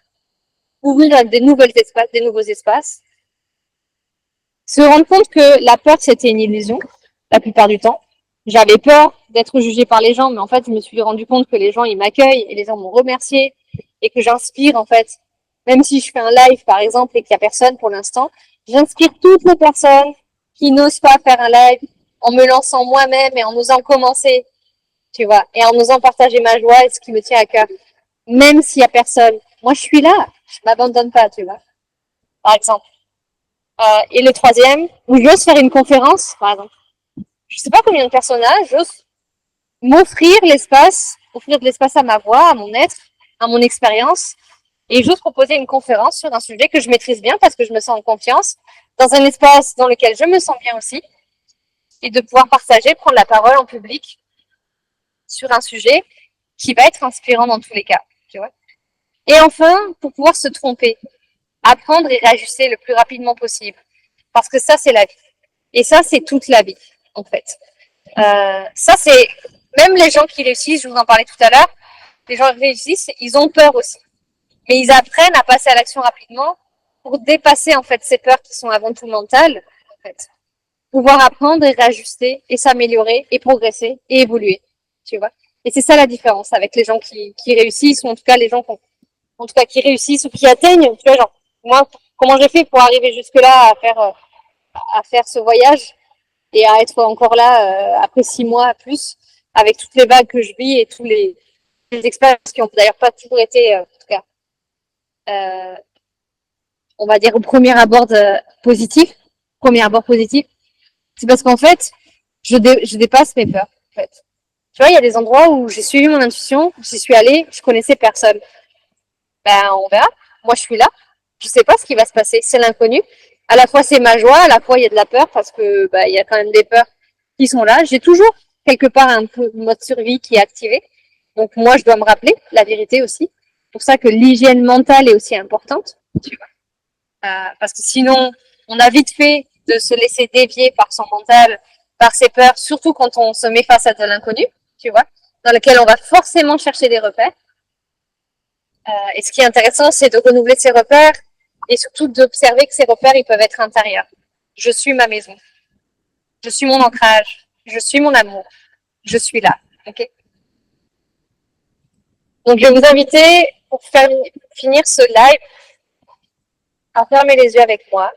ouvrir des nouveaux espaces, se rendre compte que la peur, c'était une illusion, la plupart du temps. J'avais peur d'être jugée par les gens, mais en fait, je me suis rendu compte que les gens, ils m'accueillent et les gens m'ont remercié et que j'inspire, en fait. Même si je fais un live, par exemple, et qu'il n'y a personne pour l'instant, j'inspire toutes les personnes qui n'osent pas faire un live en me lançant moi-même et en osant commencer, tu vois, et en osant partager ma joie et ce qui me tient à cœur. Même s'il n'y a personne. Moi, je suis là. Je m'abandonne pas, tu vois, par exemple. Et le troisième, où j'ose faire une conférence, par exemple. Je sais pas combien de personnages, j'ose m'offrir l'espace, offrir de l'espace à ma voix, à mon être, à mon expérience, et j'ose proposer une conférence sur un sujet que je maîtrise bien parce que je me sens en confiance, dans un espace dans lequel je me sens bien aussi, et de pouvoir partager, prendre la parole en public sur un sujet qui va être inspirant dans tous les cas, tu vois. Et enfin, pour pouvoir se tromper, apprendre et réajuster le plus rapidement possible, parce que ça, c'est la vie. Et ça, c'est toute la vie, en fait. Ça, c'est même les gens qui réussissent, je vous en parlais tout à l'heure, les gens qui réussissent, ils ont peur aussi. Mais ils apprennent à passer à l'action rapidement pour dépasser en fait ces peurs qui sont avant tout mentales, en fait. Pouvoir apprendre et réajuster et s'améliorer et progresser et évoluer, tu vois. Et c'est ça la différence avec les gens qui réussissent ou en tout cas les gens en tout cas qui réussissent ou qui atteignent, tu vois, genre moi comment j'ai fait pour arriver jusque là à faire ce voyage et à être encore là après 6 mois plus avec toutes les vagues que je vis et tous les expériences qui ont d'ailleurs pas toujours été en tout cas on va dire au premier abord positif, c'est parce qu'en fait, je dépasse mes peurs. En fait. Tu vois, il y a des endroits où j'ai suivi mon intuition, j'y suis allée, je connaissais personne. Ben, on verra. Moi, je suis là. Je sais pas ce qui va se passer. C'est l'inconnu. À la fois, c'est ma joie, à la fois, il y a de la peur parce que, bah, il y a quand même des peurs qui sont là. J'ai toujours quelque part un peu mode survie qui est activé. Donc, moi, je dois me rappeler la vérité aussi. C'est pour ça que l'hygiène mentale est aussi importante. Tu vois. Parce que sinon, on a vite fait de se laisser dévier par son mental, par ses peurs, surtout quand on se met face à de l'inconnu, tu vois, dans lequel on va forcément chercher des repères. Et ce qui est intéressant, c'est de renouveler ses repères et surtout d'observer que ces repères, ils peuvent être intérieurs. Je suis ma maison. Je suis mon ancrage. Je suis mon amour. Je suis là. Okay. Donc, je vais vous inviter, pour finir ce live, à fermer les yeux avec moi.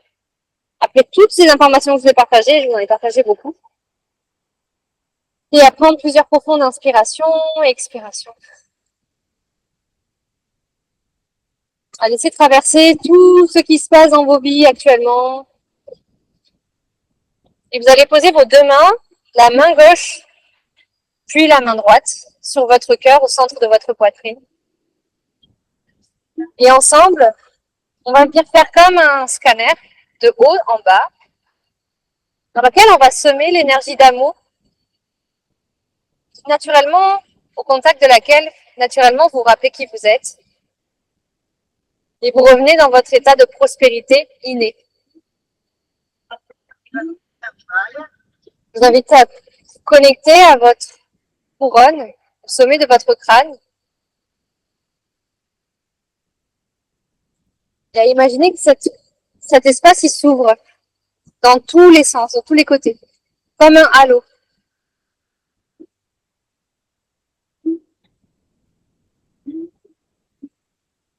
Après toutes ces informations que je vous ai partagées, je vous en ai partagé beaucoup, et à prendre plusieurs profondes inspirations et expirations. À laisser traverser tout ce qui se passe dans vos vies actuellement. Et vous allez poser vos deux mains, la main gauche, puis la main droite, sur votre cœur, au centre de votre poitrine. Et ensemble, on va venir faire comme un scanner, de haut en bas, dans lequel on va semer l'énergie d'amour, naturellement, au contact de laquelle, naturellement, vous vous rappelez qui vous êtes. Et vous revenez dans votre état de prospérité inné. Je vous invite à vous connecter à votre couronne, au sommet de votre crâne. Et à imaginer que cet espace, il s'ouvre dans tous les sens, dans tous les côtés, comme un halo.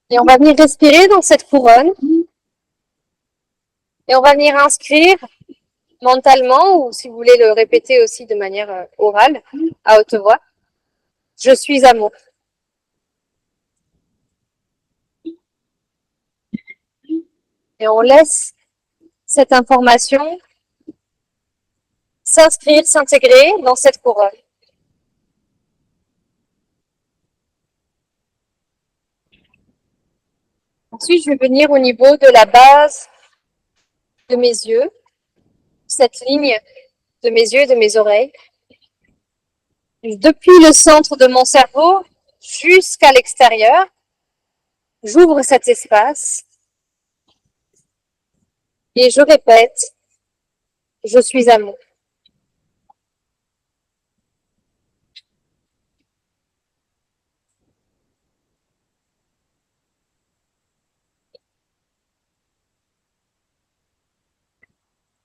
Et on va venir respirer dans cette couronne. Et on va venir inscrire mentalement, ou si vous voulez le répéter aussi de manière orale, à haute voix, je suis amour. Et on laisse cette information s'inscrire, s'intégrer dans cette couronne. Ensuite, je vais venir au niveau de la base de mes yeux, cette ligne de mes yeux et de mes oreilles. Depuis le centre de mon cerveau jusqu'à l'extérieur, j'ouvre cet espace et je répète, je suis amour.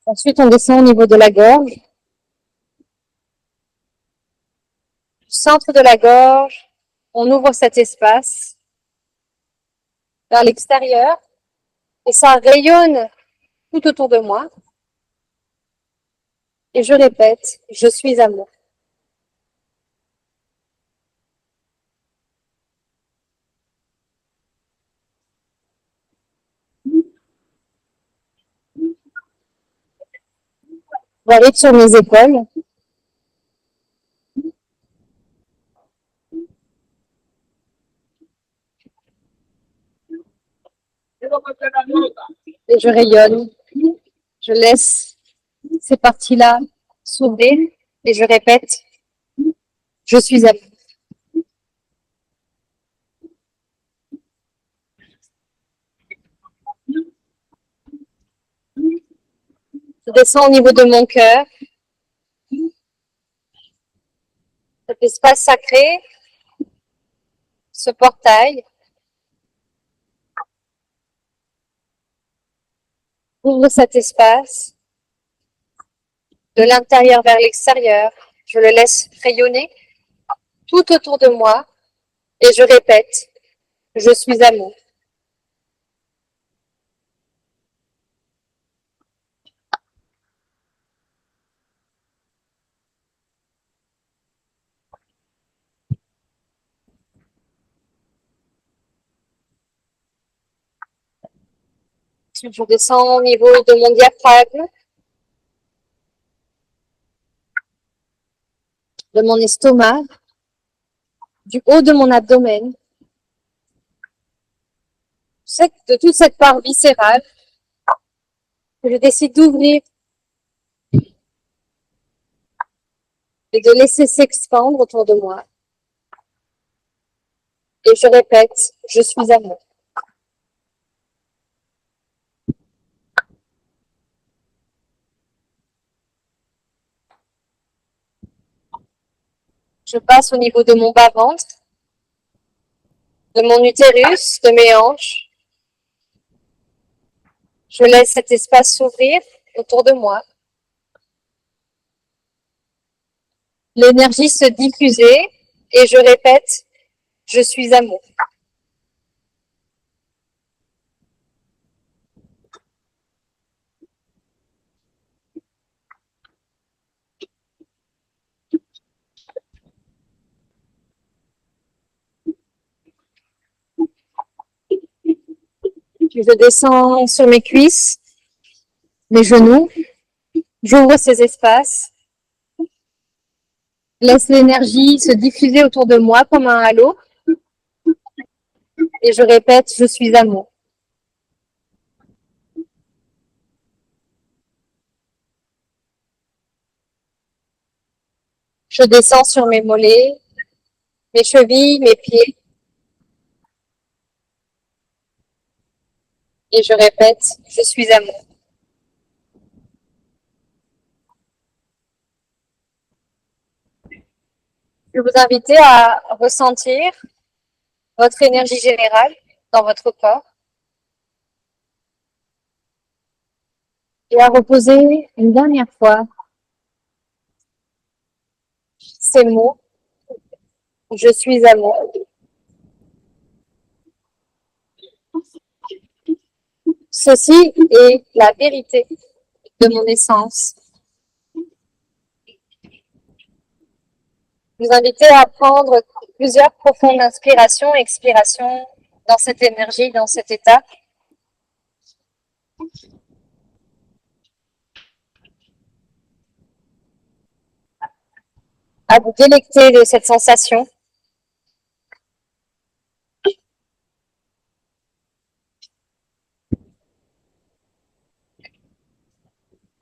Ensuite, on descend au niveau de la gorge. Du centre de la gorge, on ouvre cet espace vers l'extérieur et ça rayonne tout autour de moi. Et je répète, je suis amour. J'arrive sur mes épaules. Et je rayonne. Je laisse ces parties-là s'ouvrir et je répète, je suis amour. Je descends au niveau de mon cœur, cet espace sacré, ce portail. Ouvre cet espace de l'intérieur vers l'extérieur. Je le laisse rayonner tout autour de moi et je répète, je suis amour. Ensuite, je descends au niveau de mon diaphragme, de mon estomac, du haut de mon abdomen, de toute cette part viscérale que je décide d'ouvrir et de laisser s'expandre autour de moi. Et je répète, je suis amour. Je passe au niveau de mon bas-ventre, de mon utérus, de mes hanches. Je laisse cet espace s'ouvrir autour de moi. L'énergie se diffuser et je répète, je suis amour. Je descends sur mes cuisses, mes genoux. J'ouvre ces espaces. Laisse l'énergie se diffuser autour de moi comme un halo. Et je répète, je suis amour. Je descends sur mes mollets, mes chevilles, mes pieds. Et je répète, je suis amour. Je vais vous inviter à ressentir votre énergie générale dans votre corps et à reposer une dernière fois ces mots, je suis amour. Ceci est la vérité de mon essence. Je vous invite à prendre plusieurs profondes inspirations et expirations dans cette énergie, dans cet état. À vous délecter de cette sensation.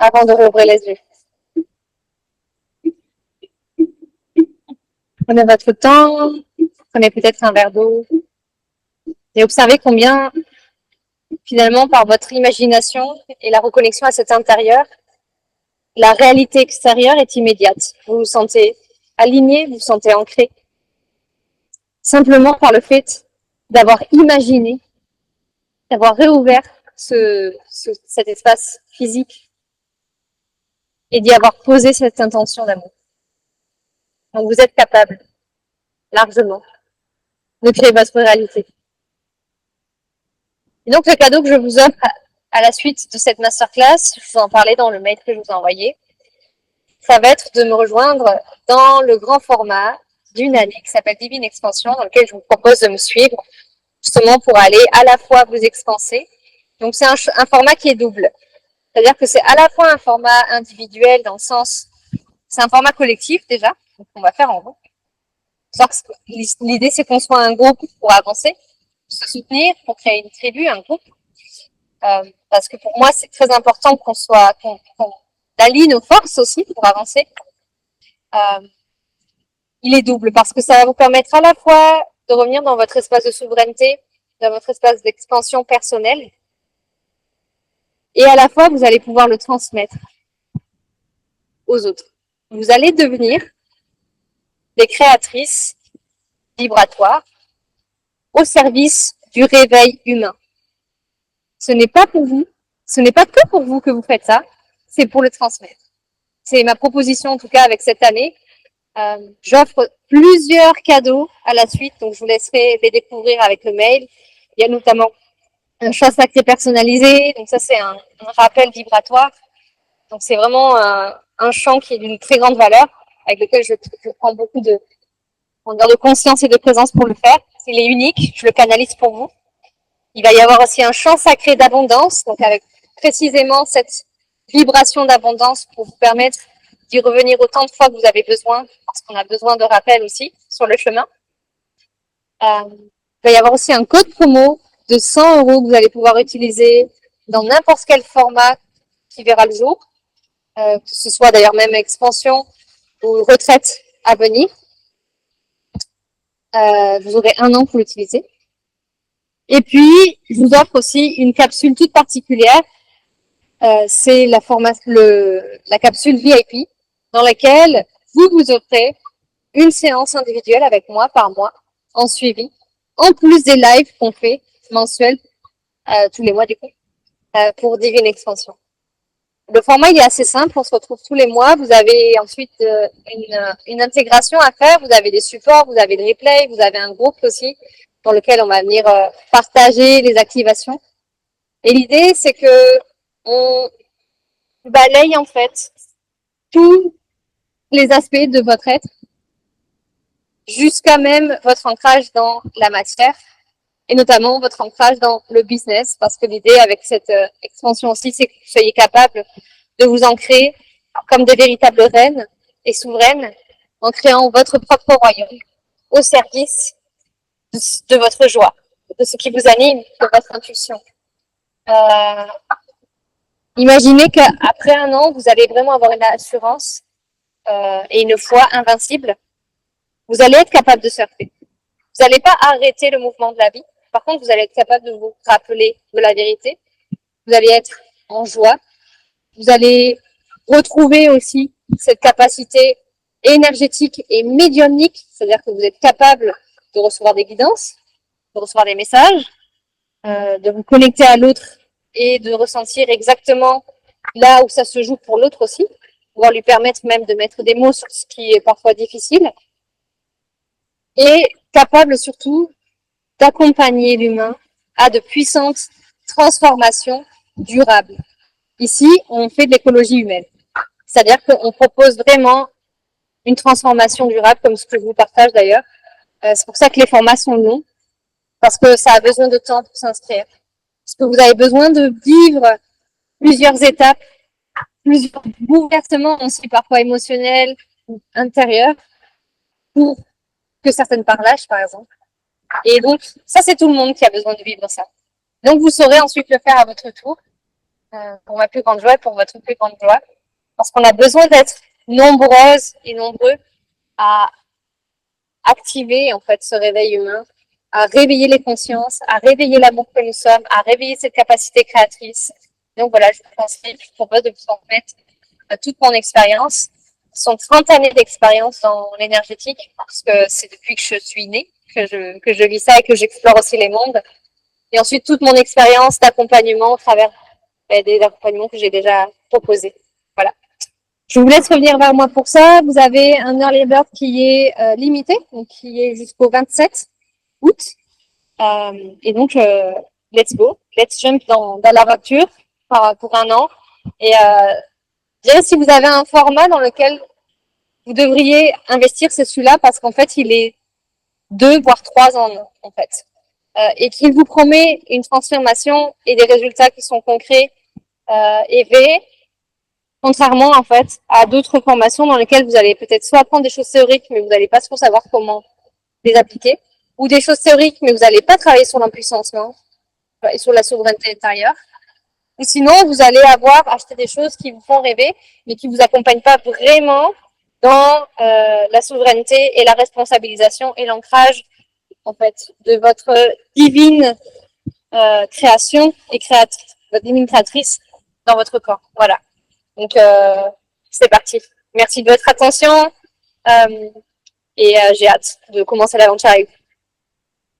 avant de rouvrir les yeux. Prenez votre temps, prenez peut-être un verre d'eau et observez combien, finalement, par votre imagination et la reconnexion à cet intérieur, la réalité extérieure est immédiate. Vous vous sentez aligné, vous vous sentez ancré. Simplement par le fait d'avoir imaginé, d'avoir réouvert cet espace physique et d'y avoir posé cette intention d'amour. Donc vous êtes capable, largement, de créer votre réalité. Et donc le cadeau que je vous offre à la suite de cette masterclass, je vous en parlais dans le mail que je vous ai envoyé, ça va être de me rejoindre dans le grand format d'une année qui s'appelle Divine Expansion, dans lequel je vous propose de me suivre justement pour aller à la fois vous expanser. Donc c'est un format qui est double. C'est-à-dire que c'est à la fois un format individuel dans le sens, c'est un format collectif déjà, donc on va faire en groupe. L'idée c'est qu'on soit un groupe pour avancer, se soutenir, pour créer une tribu, un groupe. Parce que pour moi c'est très important qu'on allie nos forces aussi pour avancer. Il est double parce que ça va vous permettre à la fois de revenir dans votre espace de souveraineté, dans votre espace d'expansion personnelle, et à la fois vous allez pouvoir le transmettre aux autres. Vous allez devenir des créatrices vibratoires au service du réveil humain. Ce n'est pas pour vous, ce n'est pas que pour vous que vous faites ça, c'est pour le transmettre. C'est ma proposition en tout cas avec cette année. J'offre plusieurs cadeaux à la suite, donc je vous laisserai les découvrir avec le mail. Il y a notamment un chant sacré personnalisé, donc ça c'est un rappel vibratoire. Donc c'est vraiment un chant qui est d'une très grande valeur, avec lequel je prends beaucoup de conscience et de présence pour le faire. Il est unique, je le canalise pour vous. Il va y avoir aussi un chant sacré d'abondance, donc avec précisément cette vibration d'abondance pour vous permettre d'y revenir autant de fois que vous avez besoin, parce qu'on a besoin de rappel aussi sur le chemin. Il va y avoir aussi un code promo de 100 € que vous allez pouvoir utiliser dans n'importe quel format qui verra le jour, que ce soit d'ailleurs même expansion ou retraite à venir. Vous aurez 1 an pour l'utiliser. Et puis, je vous offre aussi une capsule toute particulière. C'est la capsule VIP, dans laquelle vous offrez une séance individuelle avec moi par mois, en suivi, en plus des lives qu'on fait mensuels, tous les mois du coup, pour Divine Expansion. Le format il est assez simple, on se retrouve tous les mois. Vous avez ensuite une intégration à faire, vous avez des supports, vous avez des replays, vous avez un groupe aussi dans lequel on va venir partager les activations. Et l'idée c'est que on balaye en fait tous les aspects de votre être, jusqu'à même votre ancrage dans la matière, et notamment votre ancrage dans le business, parce que l'idée avec cette expansion aussi, c'est que vous soyez capable de vous ancrer comme des véritables reines et souveraines, en créant votre propre royaume au service de votre joie, de ce qui vous anime, de votre intuition. Imaginez qu'après 1 an, vous allez vraiment avoir une assurance et une foi invincible. Vous allez être capable de surfer. Vous n'allez pas arrêter le mouvement de la vie. Par contre, vous allez être capable de vous rappeler de la vérité. Vous allez être en joie. Vous allez retrouver aussi cette capacité énergétique et médiumnique, c'est-à-dire que vous êtes capable de recevoir des guidances, de recevoir des messages, de vous connecter à l'autre et de ressentir exactement là où ça se joue pour l'autre aussi, pouvoir lui permettre même de mettre des mots sur ce qui est parfois difficile, et capable surtout d'accompagner l'humain à de puissantes transformations durables. Ici, on fait de l'écologie humaine. C'est-à-dire qu'on propose vraiment une transformation durable, comme ce que je vous partage d'ailleurs. C'est pour ça que les formats sont longs, parce que ça a besoin de temps pour s'inscrire. Parce que vous avez besoin de vivre plusieurs étapes, plusieurs bouleversements aussi parfois émotionnels ou intérieurs, pour que certaines parts lâchent, par exemple. Et donc, ça, c'est tout le monde qui a besoin de vivre ça. Donc, vous saurez ensuite le faire à votre tour. pour ma plus grande joie et pour votre plus grande joie. Parce qu'on a besoin d'être nombreuses et nombreux à activer en fait ce réveil humain, à réveiller les consciences, à réveiller l'amour que nous sommes, à réveiller cette capacité créatrice. Donc voilà, je vous transmets, je vous propose de vous transmettre toute mon expérience. Ce sont 30 années d'expérience dans l'énergétique, parce que c'est depuis que je suis née que je vis ça et que j'explore aussi les mondes. Et ensuite, toute mon expérience d'accompagnement au travers des accompagnements que j'ai déjà proposés. Voilà. Je vous laisse revenir vers moi pour ça. Vous avez un early bird qui est limité, donc qui est jusqu'au 27 août. Et donc, let's go, let's jump dans l'aventure pour un an. Et bien, si vous avez un format dans lequel vous devriez investir, c'est celui-là, parce qu'en fait, il est 2 voire 3 ans en fait. Et qu'il vous promet une transformation et des résultats qui sont concrets et vrais, contrairement en fait à d'autres formations dans lesquelles vous allez peut-être soit apprendre des choses théoriques, mais vous n'allez pas trop savoir comment les appliquer, ou des choses théoriques, mais vous n'allez pas travailler sur l'impuissancement et sur la souveraineté intérieure. Ou sinon, vous allez avoir acheté des choses qui vous font rêver, mais qui vous accompagnent pas vraiment dans la souveraineté et la responsabilisation et l'ancrage en fait de votre divine création et créatrice, votre divine créatrice dans votre corps. Voilà. Donc c'est parti. Merci de votre attention et j'ai hâte de commencer l'aventure avec vous.